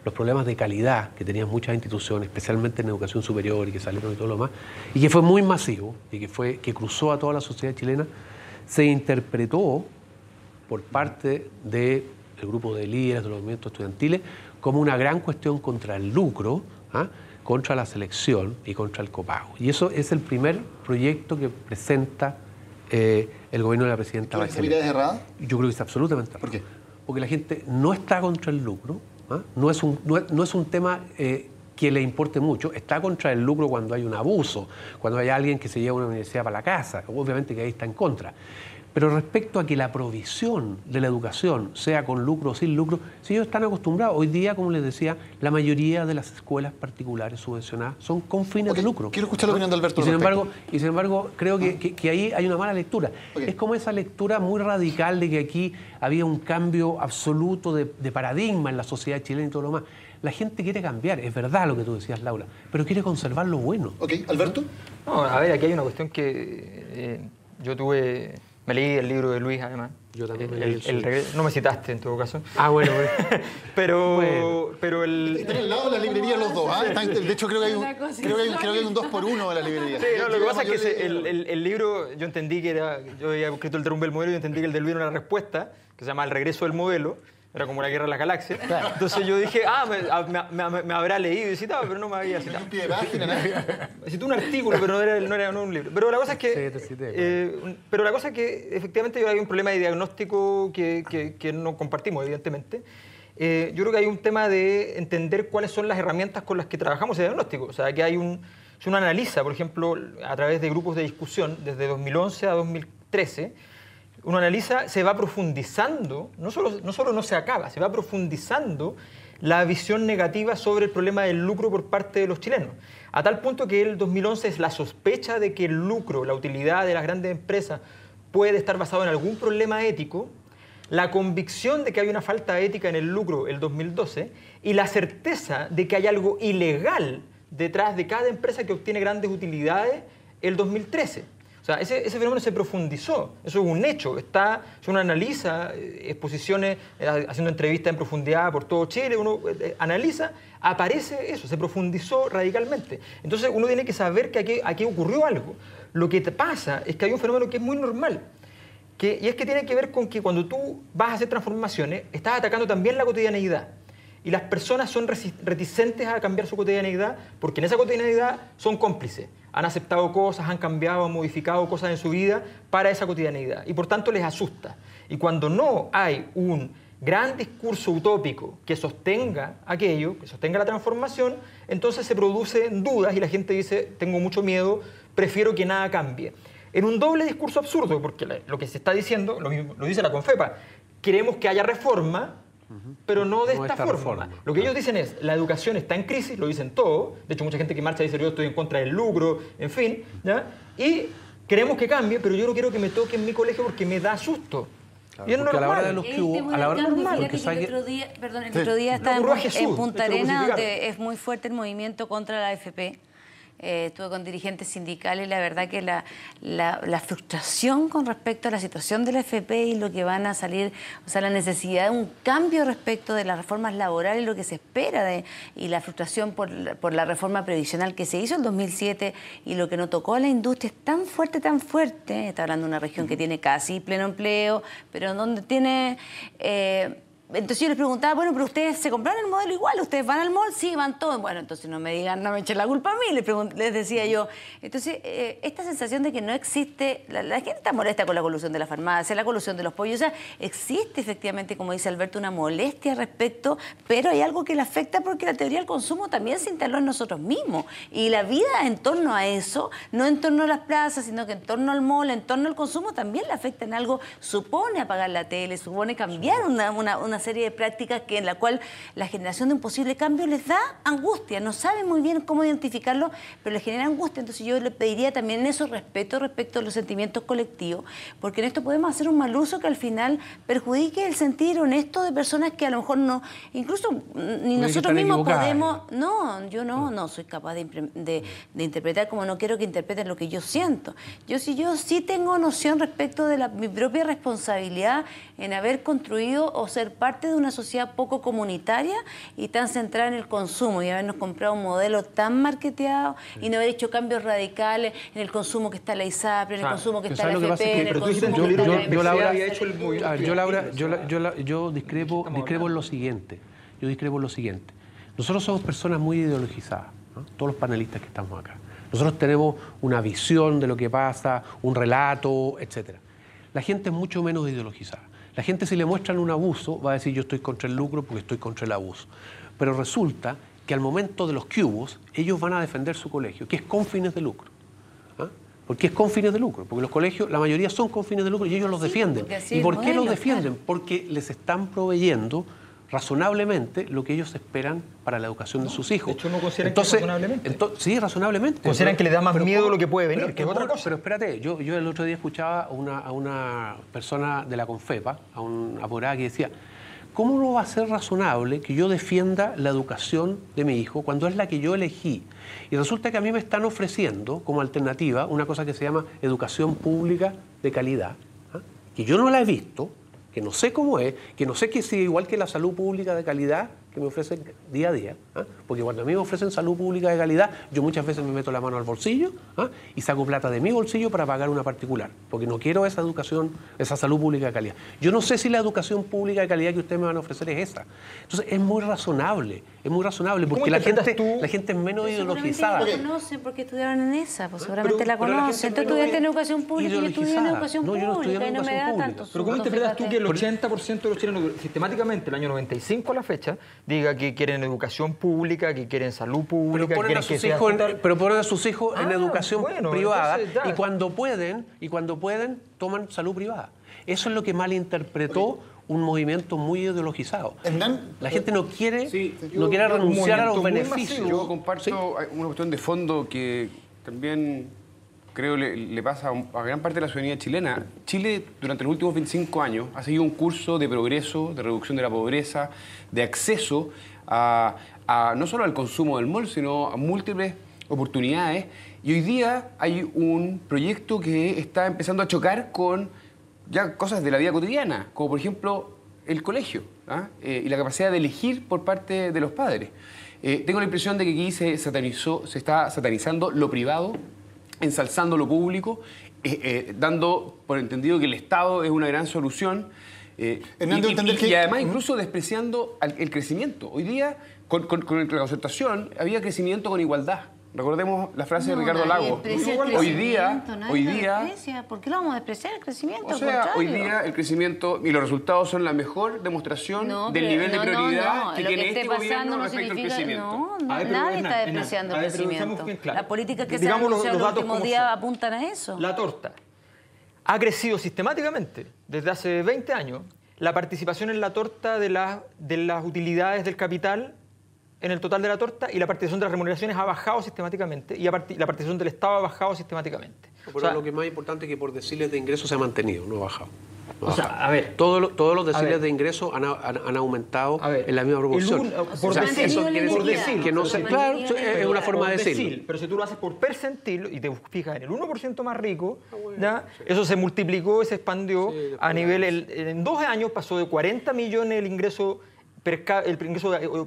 los problemas de calidad que tenían muchas instituciones, especialmente en educación superior y que salieron y todo lo demás, y que fue muy masivo y que cruzó a toda la sociedad chilena, se interpretó por parte del grupo de líderes de los movimientos estudiantiles como una gran cuestión contra el lucro, contra la selección y contra el copago. Y eso es el primer proyecto que presenta el gobierno de la presidenta Bachelet. ¿Esa mirada es errada? Yo creo que es absolutamente errada. ¿Por qué? Porque la gente no está contra el lucro, no es un tema que le importe mucho, está contra el lucro cuando hay un abuso, cuando hay alguien que se lleva una universidad para la casa, obviamente que ahí está en contra. Pero respecto a que la provisión de la educación sea con lucro o sin lucro, si ellos están acostumbrados, hoy día, como les decía, la mayoría de las escuelas particulares subvencionadas son con fines de lucro. Quiero escuchar la opinión de Alberto. Y sin embargo, creo que ahí hay una mala lectura. Es como esa lectura muy radical de que aquí había un cambio absoluto de paradigma en la sociedad chilena y todo lo demás. La gente quiere cambiar, es verdad lo que tú decías, Laura, pero quiere conservar lo bueno. Ok, Alberto. No, a ver, aquí hay una cuestión que yo tuve... Me leí el libro de Luis, además. Yo también me leí el regreso. No me citaste, en todo caso. Ah, bueno. Pero Están al lado de la librería los dos, De hecho, creo que hay un 2x1 de la librería. Sí, no, lo que pasa es que el libro, yo entendí que era... Yo había escrito el derrumbe del modelo y entendí que el de Luis era una respuesta, que se llama El regreso del modelo. Era como la guerra de las galaxias. Claro. Entonces yo dije, me habrá leído y citado, pero no me había citado. Un pie de página, citó un artículo, pero no era un libro. Pero la cosa es que, efectivamente hay un problema de diagnóstico que no compartimos, evidentemente. Yo creo que hay un tema de entender cuáles son las herramientas con las que trabajamos ese diagnóstico. O sea, que hay si uno analiza, por ejemplo, a través de grupos de discusión, desde 2011 a 2013, uno analiza, se va profundizando, no solo no se acaba, se va profundizando la visión negativa sobre el problema del lucro por parte de los chilenos. A tal punto que el 2011 es la sospecha de que el lucro, la utilidad de las grandes empresas puede estar basado en algún problema ético, la convicción de que hay una falta ética en el lucro el 2012 y la certeza de que hay algo ilegal detrás de cada empresa que obtiene grandes utilidades el 2013. O sea, ese fenómeno se profundizó, eso es un hecho. Si uno analiza exposiciones, haciendo entrevistas en profundidad por todo Chile, uno analiza, aparece eso, se profundizó radicalmente. Entonces uno tiene que saber que aquí ocurrió algo. Lo que te pasa es que hay un fenómeno que es muy normal, y es que tiene que ver con que cuando tú vas a hacer transformaciones, estás atacando también la cotidianeidad. Y las personas son reticentes a cambiar su cotidianeidad porque en esa cotidianeidad son cómplices. Han aceptado cosas, han cambiado, han modificado cosas en su vida para esa cotidianeidad. Y por tanto les asusta. Y cuando no hay un gran discurso utópico que sostenga aquello, que sostenga la transformación, entonces se producen dudas y la gente dice, tengo mucho miedo, prefiero que nada cambie. En un doble discurso absurdo, porque lo que se está diciendo, lo mismo lo dice la Confepa, queremos que haya reforma, pero no de esta forma. Lo que ellos dicen es, la educación está en crisis, lo dicen todo. De hecho, mucha gente que marcha dice, yo estoy en contra del lucro, en fin. ¿Ya? Y queremos que cambie, pero yo no quiero que me toque en mi colegio porque me da susto. Claro, y es normal. A la hora de los que hubo, a la hora normal. El otro día estaba en Punta Arenas, donde es muy fuerte el movimiento contra la AFP. Estuve con dirigentes sindicales y la verdad que la frustración con respecto a la situación de la AFP y lo que van a salir, o sea, la necesidad de un cambio respecto de las reformas laborales, lo que se espera y la frustración por la reforma previsional que se hizo en 2007 y lo que nos tocó a la industria es tan fuerte, está hablando de una región que tiene casi pleno empleo, pero donde tiene Entonces yo les preguntaba, bueno, pero ustedes se compraron el modelo igual, ustedes van al mall, sí, van todos. Bueno, entonces no me digan, no me echen la culpa a mí, les decía yo. Entonces, esta sensación de que no existe, la gente está molesta con la colusión de la farmacia, la colusión de los pollos, o sea, existe efectivamente, como dice Alberto, una molestia al respecto, pero hay algo que le afecta porque la teoría del consumo también se instaló en nosotros mismos. Y la vida en torno a eso, no en torno a las plazas, sino que en torno al mall, en torno al consumo, también le afecta en algo, supone apagar la tele, supone cambiar una serie de prácticas que en la cual la generación de un posible cambio les da angustia, no saben muy bien cómo identificarlo, pero les genera angustia. Entonces yo le pediría también eso respecto a los sentimientos colectivos, porque en esto podemos hacer un mal uso que al final perjudique el sentir honesto de personas que a lo mejor no, incluso ni nosotros mismos podemos, yo no soy capaz de interpretar como no quiero que interpreten lo que yo siento. Yo sí tengo noción respecto de mi propia responsabilidad en haber construido o ser parte de una sociedad poco comunitaria y tan centrada en el consumo y habernos comprado un modelo tan marketeado y no haber hecho cambios radicales en el consumo que está la ISAPRE, en el consumo que está la FP, en el consumo que está la Yo discrepo en lo siguiente. Nosotros somos personas muy ideologizadas, ¿no? Todos los panelistas que estamos acá. Nosotros tenemos una visión de lo que pasa, un relato, etc. La gente es mucho menos ideologizada. La gente, si le muestran un abuso, va a decir yo estoy contra el lucro porque estoy contra el abuso. Pero resulta que al momento de los cubos, ellos van a defender su colegio, que es con fines de lucro. ¿Ah? ¿Por qué es con fines de lucro? Porque los colegios, la mayoría son con fines de lucro y ellos los defienden. ¿Y por qué los defienden? Claro. Porque les están proveyendo razonablemente lo que ellos esperan para la educación de sus hijos. De hecho, ¿no consideran que razonablemente? Sí, razonablemente. Consideran que le da más miedo lo que puede venir, que es otra cosa. Pero espérate, yo el otro día escuchaba a una persona de la Confepa, a una abogada que decía, ¿cómo no va a ser razonable que yo defienda la educación de mi hijo cuando es la que yo elegí? Y resulta que a mí me están ofreciendo como alternativa una cosa que se llama educación pública de calidad, ¿ah? Que yo no la he visto, que no sé cómo es, que no sé que es igual que la salud pública de calidad que me ofrecen día a día. ¿Ah? Porque cuando a mí me ofrecen salud pública de calidad, yo muchas veces me meto la mano al bolsillo, ¿ah? Y saco plata de mi bolsillo para pagar una particular, porque no quiero esa educación, esa salud pública de calidad. Yo no sé si la educación pública de calidad que ustedes me van a ofrecer es esa. Entonces es muy razonable, porque la gente es menos ideologizada. La conocen porque estudiaron en esa, pues seguramente la conocen. Tú estudiaste en educación pública y yo estudié en educación pública y no me da tanto. Pero ¿cómo interpretas tú que el 80% de los chilenos sistemáticamente, el año 95 a la fecha, diga que quieren educación pública, que quieren salud pública, pero ponen a sus hijos en educación privada, entonces, y cuando pueden toman salud privada. Eso es lo que malinterpretó un movimiento muy ideologizado. Hernán, la gente no quiere renunciar a los beneficios. Yo comparto una cuestión de fondo que también creo le pasa a gran parte de la ciudadanía chilena. Chile, durante los últimos 25 años, ha seguido un curso de progreso, de reducción de la pobreza, de acceso no solo al consumo del mall, sino a múltiples oportunidades. Y hoy día hay un proyecto que está empezando a chocar con ya cosas de la vida cotidiana, como por ejemplo el colegio, ¿ah? Y la capacidad de elegir por parte de los padres. Tengo la impresión de que aquí se está satanizando lo privado, ensalzando lo público, dando por entendido que el Estado es una gran solución y además incluso despreciando el crecimiento. Hoy día, con la concertación, había crecimiento con igualdad. Recordemos la frase de Ricardo Lagos. Hoy día, ¿por qué lo vamos a despreciar el crecimiento? O sea, hoy día el crecimiento y los resultados son la mejor demostración del nivel de prioridad que tiene este gobierno respecto al crecimiento. Nadie está despreciando el crecimiento. Las políticas que se han anunciado en los últimos días apuntan a eso. La torta ha crecido sistemáticamente desde hace 20 años. La participación en la torta de las utilidades del capital en el total de la torta y la participación de las remuneraciones ha bajado sistemáticamente y la participación del Estado ha bajado sistemáticamente. Pero lo que es más importante es que por deciles de ingresos se ha mantenido, no ha bajado. sea, a ver, todos los deciles de ingreso han aumentado en la misma proporción. Eso quiere decir que no se... Claro, es una forma de decirlo. Pero si tú lo haces por percentil y te fijas en el 1% más rico, ¿ya? Eso se multiplicó y se expandió a nivel... En 2 años pasó de 40 millones el ingreso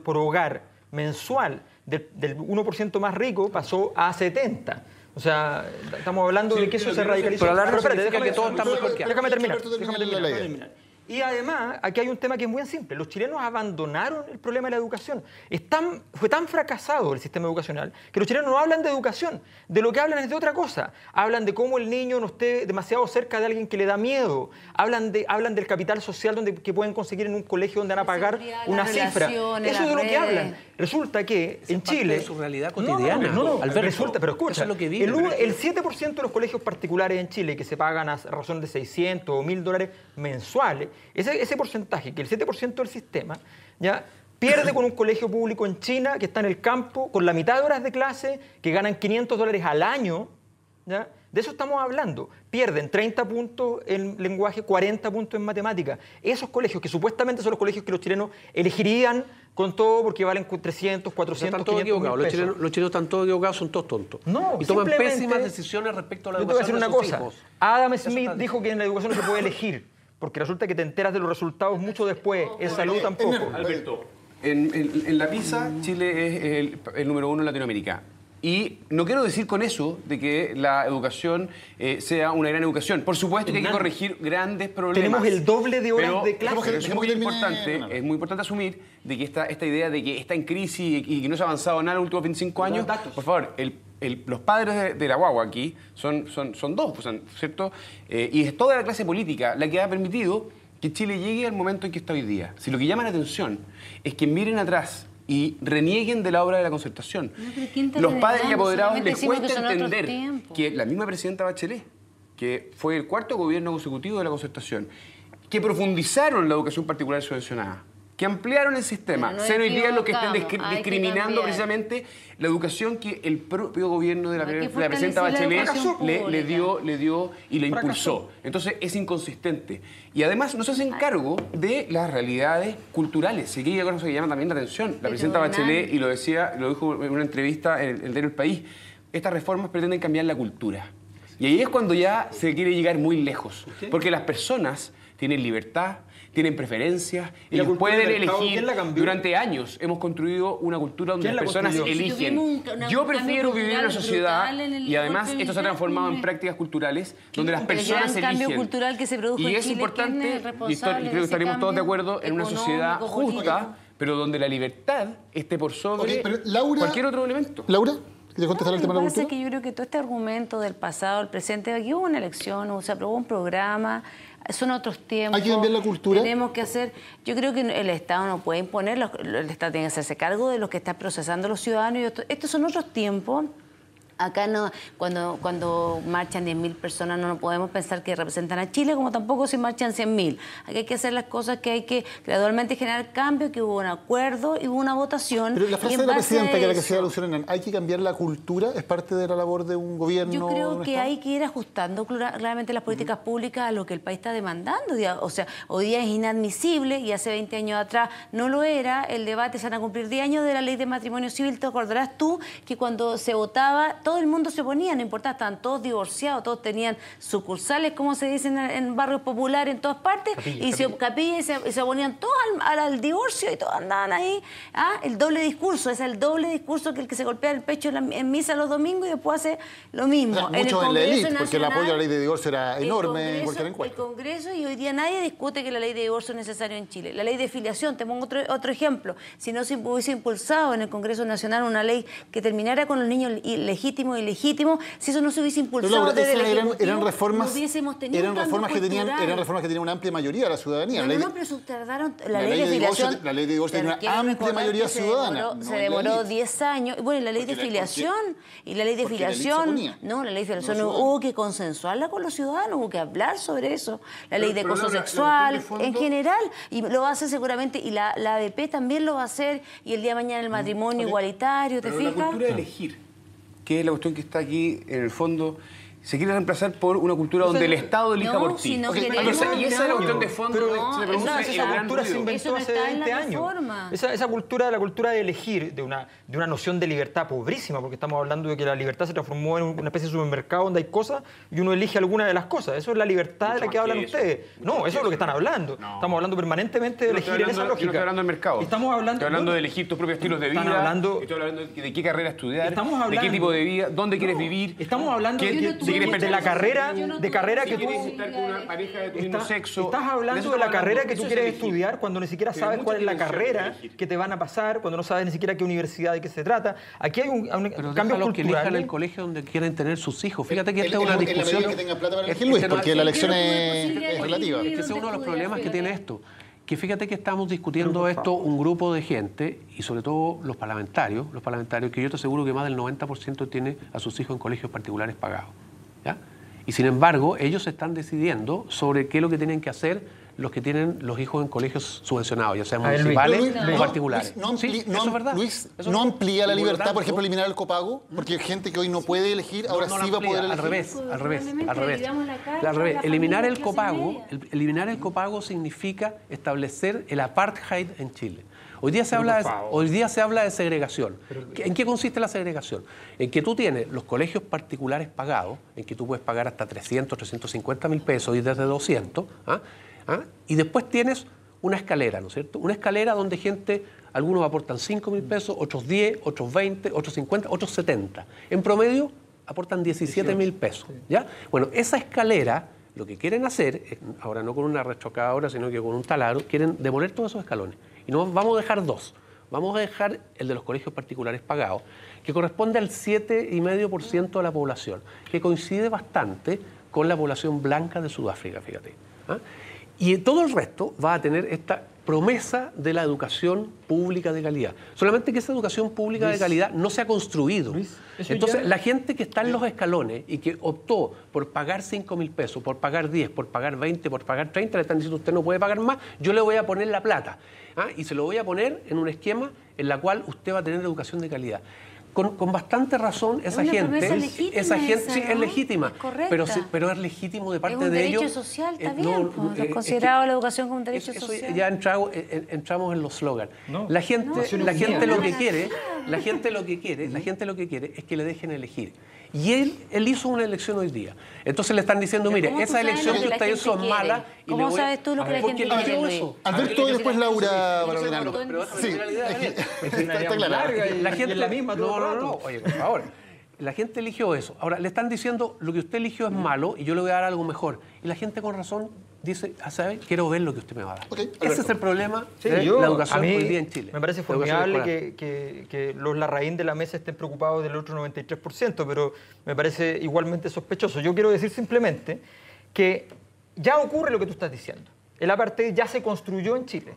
por hogar mensual del 1% más rico pasó a 70. O sea, estamos hablando de que eso se radicalizó. Pero espérate, déjame que todo está mejor que antes. Déjame terminar. Y además, aquí hay un tema que es muy simple. Los chilenos abandonaron el problema de la educación. Fue tan fracasado el sistema educacional que los chilenos no hablan de educación. De lo que hablan es de otra cosa. Hablan de cómo el niño no esté demasiado cerca de alguien que le da miedo. Hablan del capital social que pueden conseguir en un colegio donde van a pagar una cifra. Eso es de lo que hablan. Resulta que en Chile... de su realidad cotidiana. Resulta, pero escucha, eso es lo que vive, el 7% de los colegios particulares en Chile que se pagan a razón de 600 o 1.000 dólares mensuales, ese porcentaje, que el 7% del sistema, ya pierde con un colegio público en China que está en el campo, con la mitad de horas de clase, que ganan 500 dólares al año, ¿ya? De eso estamos hablando. Pierden 30 puntos en lenguaje, 40 puntos en matemática. Esos colegios, que supuestamente son los colegios que los chilenos elegirían con todo porque valen 300, 400, están todos 500 mil pesos. Los chilenos están todos equivocados, son todos tontos. No, y toman pésimas decisiones respecto a la educación de sus hijos. Adam Smith dijo que en la educación no se puede elegir, porque resulta que te enteras de los resultados mucho después. En salud tampoco. Alberto, en la PISA, Chile es el número 1 en Latinoamérica. Y no quiero decir con eso de que la educación sea una gran educación. Por supuesto que hay que corregir grandes problemas. Tenemos el doble de horas de clase. Pero es muy importante asumir de que esta idea de que está en crisis y que no se ha avanzado nada en los últimos 25 años, por favor, los padres de la guagua aquí son dos, ¿cierto? Y es toda la clase política la que ha permitido que Chile llegue al momento en que está hoy día. Si lo que llama la atención es que miren atrás y renieguen de la obra de la concertación. Los padres y apoderados les cuesta entender que la misma presidenta Bachelet, que fue el 4º gobierno consecutivo de la concertación, que profundizaron la educación particular subvencionada, que ampliaron el sistema, se hoy día lo que están discriminando precisamente la educación que el propio gobierno de la presidenta Bachelet le dio y le impulsó. Entonces es inconsistente. Y además no se hacen cargo de las realidades culturales. Y aquí hay algo que llama también la atención. La presidenta Bachelet, y lo dijo en una entrevista en el diario El País, estas reformas pretenden cambiar la cultura. Y ahí es cuando ya se quiere llegar muy lejos. Porque las personas tienen libertad, tienen preferencias, ellos pueden elegir. Durante años hemos construido una cultura donde las personas eligen. Yo prefiero vivir en una sociedad, y además esto se ha transformado en prácticas culturales, donde las personas eligen. Cambio cultural que se produjo y es importante, y creo que estaríamos todos de acuerdo, en una sociedad justa, pero donde la libertad esté por sobre cualquier otro elemento. Laura, ¿quieres contestar el tema de la cultura? Lo que pasa es que yo creo que todo este argumento del pasado, el presente, aquí hubo una elección, se aprobó un programa, son otros tiempos. ¿Hay que cambiar la cultura? Tenemos que hacer... Yo creo que el Estado no puede imponer, el Estado tiene que hacerse cargo de lo que está procesando los ciudadanos. Estos son otros tiempos. Acá no, cuando marchan 10.000 personas no podemos pensar que representan a Chile, como tampoco si marchan 100.000. Aquí hay que hacer las cosas que hay que gradualmente generar cambio, que hubo un acuerdo y hubo una votación. Pero la frase de la presidenta, que es la que se alusión, hay que cambiar la cultura, ¿es parte de la labor de un gobierno? Yo creo que hay que ir ajustando claramente las políticas públicas a lo que el país está demandando. O sea, hoy día es inadmisible, y hace 20 años atrás no lo era, el debate, se van a cumplir 10 años de la ley de matrimonio civil. Te acordarás tú que cuando se votaba, todo el mundo se oponía, no importaba, estaban todos divorciados, todos tenían sucursales, como se dicen en barrios populares, en todas partes, capilla, y se oponían todos al divorcio, y todos andaban ahí. El doble discurso, es el doble discurso que el que se golpea el pecho en misa los domingos y después hace lo mismo. O sea, muchos en la élite, porque el apoyo a la ley de divorcio era enorme en cualquier encuesta. El Congreso, y hoy día nadie discute que la ley de divorcio es necesaria en Chile. La ley de filiación, te pongo otro ejemplo. Si no se hubiese impulsado en el Congreso Nacional una ley que terminara con los niños ilegítimos y legítimos, si eso no se hubiese impulsado eran reformas, eran reformas que tenían una amplia mayoría de la ciudadanía. Pero se tardaron. La ley de filiación, la ley de divorcio tenía una amplia mayoría ciudadana. Se demoró 10 años. Bueno, y la ley de filiación, la ley de filiación hubo que consensuarla con los ciudadanos, hubo que hablar sobre eso. La ley de acoso sexual, en general, y lo va a hacer seguramente, y la ADP también lo va a hacer, y el día de mañana el matrimonio igualitario, ¿te fijas? La cultura de elegir, que es la cuestión que está aquí en el fondo, se quiere reemplazar por una cultura donde el Estado elija por ti. Y esa es la cuestión de fondo. Esa cultura se inventó hace 20 años. Esa cultura, la cultura de elegir, de una noción de libertad pobrísima, porque estamos hablando de que la libertad se transformó en una especie de supermercado donde hay cosas y uno elige alguna de las cosas. Eso es la libertad de la que hablan ustedes. No, eso es lo que están hablando. Estamos hablando permanentemente de elegir en esa lógica. No estoy hablando del mercado. Estoy hablando de elegir tus propios estilos de vida. Estoy hablando de qué carrera estudiar, de qué tipo de vida, dónde quieres vivir. Estamos hablando de de la carrera, que tú... estar con una pareja de tu mismo sexo. Estás hablando de la carrera que tú quieres estudiar cuando ni siquiera sabes cuál es la carrera que te van a pasar, cuando no sabes ni siquiera qué universidad, de qué se trata. Aquí hay un cambio cultural. Que elijan el colegio donde quieren tener sus hijos. Fíjate que esta es una discusión... que tenga plata para elegir, Luis, porque la elección es relativa. Es que ese es uno de los problemas que tiene esto. Que fíjate que estamos discutiendo esto un grupo de gente, y sobre todo los parlamentarios, que yo te aseguro que más del 90% tiene a sus hijos en colegios particulares pagados, ¿ya? Y sin embargo, ellos están decidiendo sobre qué es lo que tienen que hacer los que tienen los hijos en colegios subvencionados, ya sean municipales o particulares. Luis, ¿no amplía la libertad, por ejemplo, eliminar el copago? Porque hay gente que hoy no puede elegir, ahora sí va a poder elegir. Al revés. Eliminar el copago significa establecer el apartheid en Chile. Hoy día se habla de segregación. ¿En qué consiste la segregación? En que tú tienes los colegios particulares pagados, en que tú puedes pagar hasta 300, 350 mil pesos y desde 200, y después tienes una escalera, ¿no es cierto? Una escalera donde algunos aportan 5 mil pesos, otros 10, otros 20, otros 50, otros 70. En promedio aportan 17 mil pesos, ¿ya? Bueno, esa escalera, lo que quieren hacer, ahora no con una retrocavadora, sino que con un taladro, quieren demoler todos esos escalones. Y no vamos a dejar dos. Vamos a dejar el de los colegios particulares pagados, que corresponde al 7,5% de la población, que coincide bastante con la población blanca de Sudáfrica, fíjate. Y todo el resto va a tener esta promesa de la educación pública de calidad. Solamente que esa educación pública de calidad no se ha construido. Entonces, la gente que está en los escalones y que optó por pagar 5 mil pesos, por pagar 10, por pagar 20, por pagar 30, le están diciendo usted no puede pagar más, yo le voy a poner la plata. Y se lo voy a poner en un esquema en la cual usted va a tener educación de calidad. Con bastante razón esa gente sí, es legítima, pero es legítimo de parte de ellos. Es un derecho social, está bien. ¿Es considerado la educación como un derecho social? Ya entramos en los slogans. La gente lo que quiere es que le dejen elegir. Y él hizo una elección hoy día. Entonces le están diciendo, mire, esa elección que ustedes hizo es mala. ¿Cómo sabes tú lo que la gente quiere? Alberto y después Laura Valordenano. Sí, está claro. La gente la misma. No, oye, por favor. La gente eligió eso. Ahora, le están diciendo, lo que usted eligió es malo y yo le voy a dar algo mejor. Y la gente con razón dice, ¿sabe? Quiero ver lo que usted me va a dar. Ese es el problema de la educación hoy día en Chile. Me parece formidable que los Larraín de la mesa estén preocupados del otro 93%, pero me parece igualmente sospechoso. Yo quiero decir simplemente que ya ocurre lo que tú estás diciendo. El apartheid ya se construyó en Chile.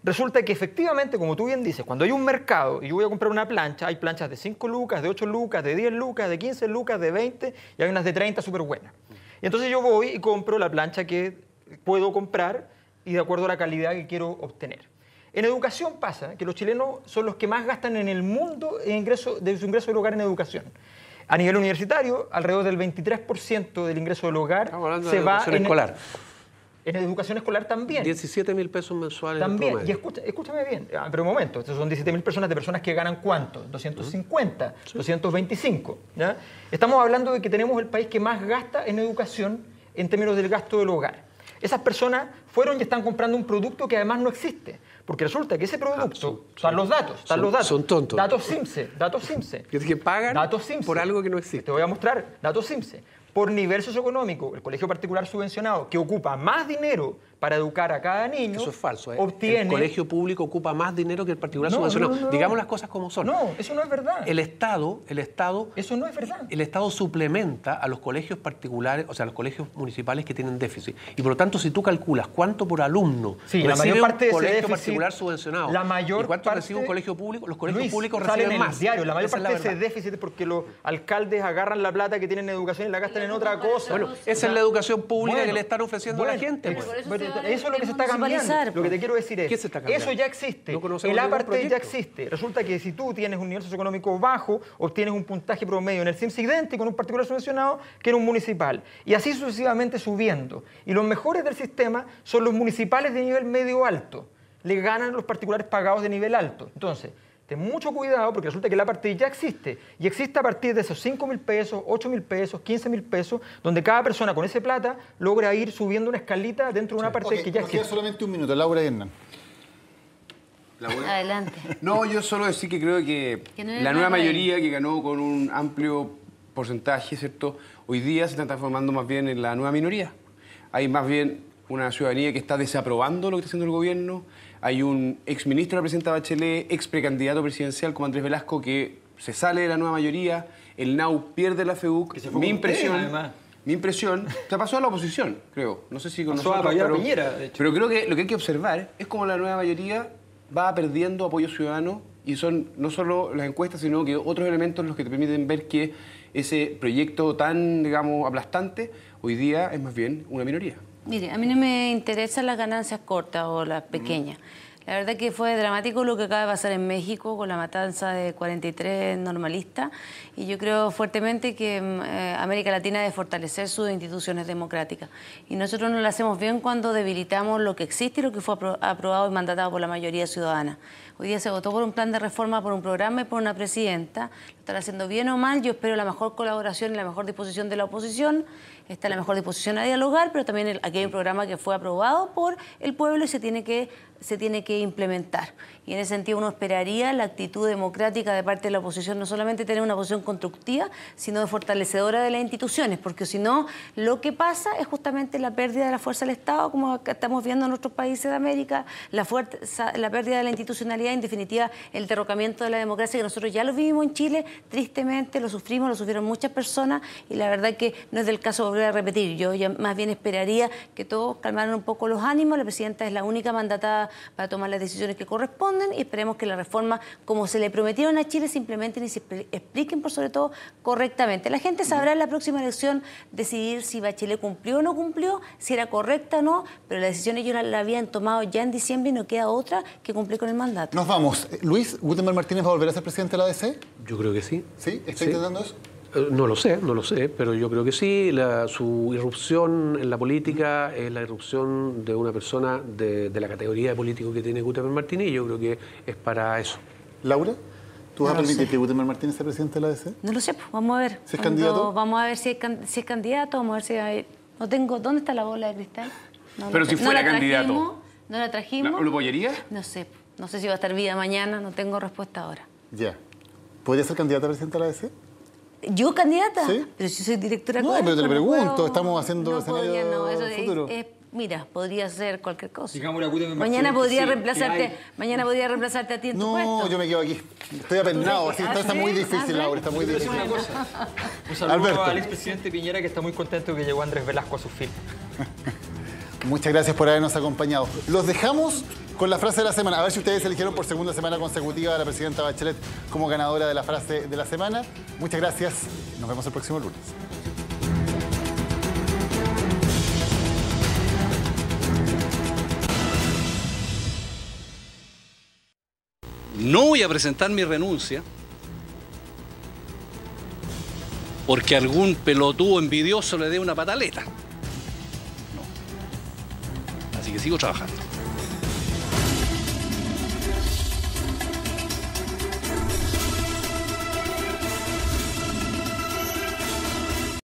Resulta que efectivamente, como tú bien dices, cuando hay un mercado y yo voy a comprar una plancha, hay planchas de 5 lucas, de 8 lucas, de 10 lucas, de 15 lucas, de 20 y hay unas de 30 súper buenas. Y entonces yo voy y compro la plancha que puedo comprar y de acuerdo a la calidad que quiero obtener. En educación pasa que los chilenos son los que más gastan en el mundo de su ingreso del hogar en educación. A nivel universitario, alrededor del 23% del ingreso del hogar se va en escolar. En educación escolar también. 17 mil pesos mensuales. También. Y escúchame bien, pero un momento, estos son 17 mil personas de personas que ganan ¿cuánto? 250, 225. ¿Ya? Estamos hablando de que tenemos el país que más gasta en educación en términos del gasto del hogar. Esas personas fueron y están comprando un producto que además no existe. Porque resulta que ese producto, están los datos. Son tontos. Datos CIMSE. Que pagan por algo que no existe. Te voy a mostrar, datos CIMSE. Por nivel socioeconómico, el colegio particular subvencionado, que ocupa más dinero para educar a cada niño, eso es falso, obtiene... El colegio público ocupa más dinero que el particular subvencionado. No. Digamos las cosas como son. No, eso no es verdad. El Estado... Eso no es verdad. El Estado suplementa a los colegios particulares, o sea, a los colegios municipales que tienen déficit. Y por lo tanto, si tú calculas cuánto por alumno recibe un colegio particular subvencionado y cuánto recibe un colegio público, los colegios públicos reciben más. La mayor parte de ese déficit es porque los alcaldes agarran la plata que tienen en educación y la gastan en otra cosa. Bueno, esa es la educación pública que le están ofreciendo a la gente. Eso es lo que se está cambiando. Lo que te quiero decir es, eso ya existe. El apartheid ya existe. Resulta que si tú tienes un nivel socioeconómico bajo, obtienes un puntaje promedio en el CIMSE idéntico en un particular subvencionado que en un municipal. Y así sucesivamente subiendo. Y los mejores del sistema son los municipales de nivel medio alto. Le ganan los particulares pagados de nivel alto. Entonces, ten mucho cuidado porque resulta que el apartheid ya existe. Y existe a partir de esos 5 mil pesos, 8 mil pesos, 15 mil pesos, donde cada persona con ese plata logra ir subiendo una escalita dentro de una apartheid que ya existe. Queda solamente un minuto, Laura y Hernán. Adelante. No, yo solo decir que creo que la nueva mayoría que ganó con un amplio porcentaje, ¿cierto? Hoy día se está transformando más bien en la nueva minoría. Hay más bien una ciudadanía que está desaprobando lo que está haciendo el gobierno. Hay un exministro de la presidenta Bachelet, ex precandidato presidencial como Andrés Velasco, que se sale de la nueva mayoría. El NAU pierde la FEUC. Mi impresión, se pasó a la oposición, creo. No sé si con nosotros, pero creo que lo que hay que observar es cómo la nueva mayoría va perdiendo apoyo ciudadano, y son no solo las encuestas, sino que otros elementos los que te permiten ver que ese proyecto tan, digamos, aplastante, hoy día es más bien una minoría. Mire, a mí no me interesan las ganancias cortas o las pequeñas. La verdad que fue dramático lo que acaba de pasar en México con la matanza de 43 normalistas, y yo creo fuertemente que América Latina debe fortalecer sus instituciones democráticas, y nosotros no lo hacemos bien cuando debilitamos lo que existe y lo que fue aprobado y mandatado por la mayoría ciudadana. Hoy día se votó por un plan de reforma, por un programa y por una presidenta. Lo están haciendo bien o mal. Yo espero la mejor colaboración y la mejor disposición de la oposición. Está la mejor disposición a dialogar, pero también aquí hay un programa que fue aprobado por el pueblo y se tiene que implementar. Y en ese sentido uno esperaría la actitud democrática de parte de la oposición, no solamente tener una posición constructiva, sino de fortalecedora de las instituciones, porque si no, lo que pasa es justamente la pérdida de la fuerza del Estado, como estamos viendo en otros países de América, la pérdida de la institucionalidad, en definitiva, el derrocamiento de la democracia, que nosotros ya lo vivimos en Chile, tristemente, lo sufrimos, lo sufrieron muchas personas, y la verdad que no es del caso volver a repetir. Yo ya más bien esperaría que todos calmaran un poco los ánimos. La presidenta es la única mandatada para tomar las decisiones que corresponden, y esperemos que la reforma, como se le prometieron a Chile, se implementen y se expliquen, por sobre todo, correctamente. La gente sabrá en la próxima elección decidir si Bachelet cumplió o no cumplió, si era correcta o no, pero la decisión ellos la habían tomado ya en diciembre y no queda otra que cumplir con el mandato. Nos vamos. Luis, ¿Gutenberg Martínez va a volver a ser presidente de la ADC? Yo creo que sí. ¿Sí? ¿Está intentando eso? No lo sé, pero yo creo que sí. Su irrupción en la política es la irrupción de una persona de la categoría de político que tiene Gutenberg Martínez, y yo creo que es para eso. Laura, ¿tú vas a permitir que Gutenberg Martínez sea presidente de la ADC? No lo sé, pues, vamos a ver. ¿Si es candidato? Vamos a ver si es candidato, vamos a ver si hay... No tengo... ¿Dónde está la bola de cristal? Pero si fuera candidato... ¿No la trajimos? ¿Lo apoyaría? No sé si va a estar viva mañana, no tengo respuesta ahora. Ya. ¿Podría ser candidata a presidenta de la ADC? ¿Yo candidata? ¿Sí? Pero si soy directora... No, pero te lo pregunto, estamos haciendo escenario futuro. Mira, podría ser cualquier cosa. Digamos, mañana podría reemplazarte a ti en tu puesto. No, yo me quedo aquí. Estoy apennado, así está muy difícil, Laura, está muy difícil. Una cosa. Un saludo al expresidente Piñera, que está muy contento que llegó Andrés Velasco a su fin. Muchas gracias por habernos acompañado. Los dejamos con la frase de la semana. A ver si ustedes eligieron por segunda semana consecutiva a la presidenta Bachelet como ganadora de la frase de la semana. Muchas gracias. Nos vemos el próximo lunes. No voy a presentar mi renuncia porque algún pelotudo envidioso le dé una pataleta. No. Así que sigo trabajando.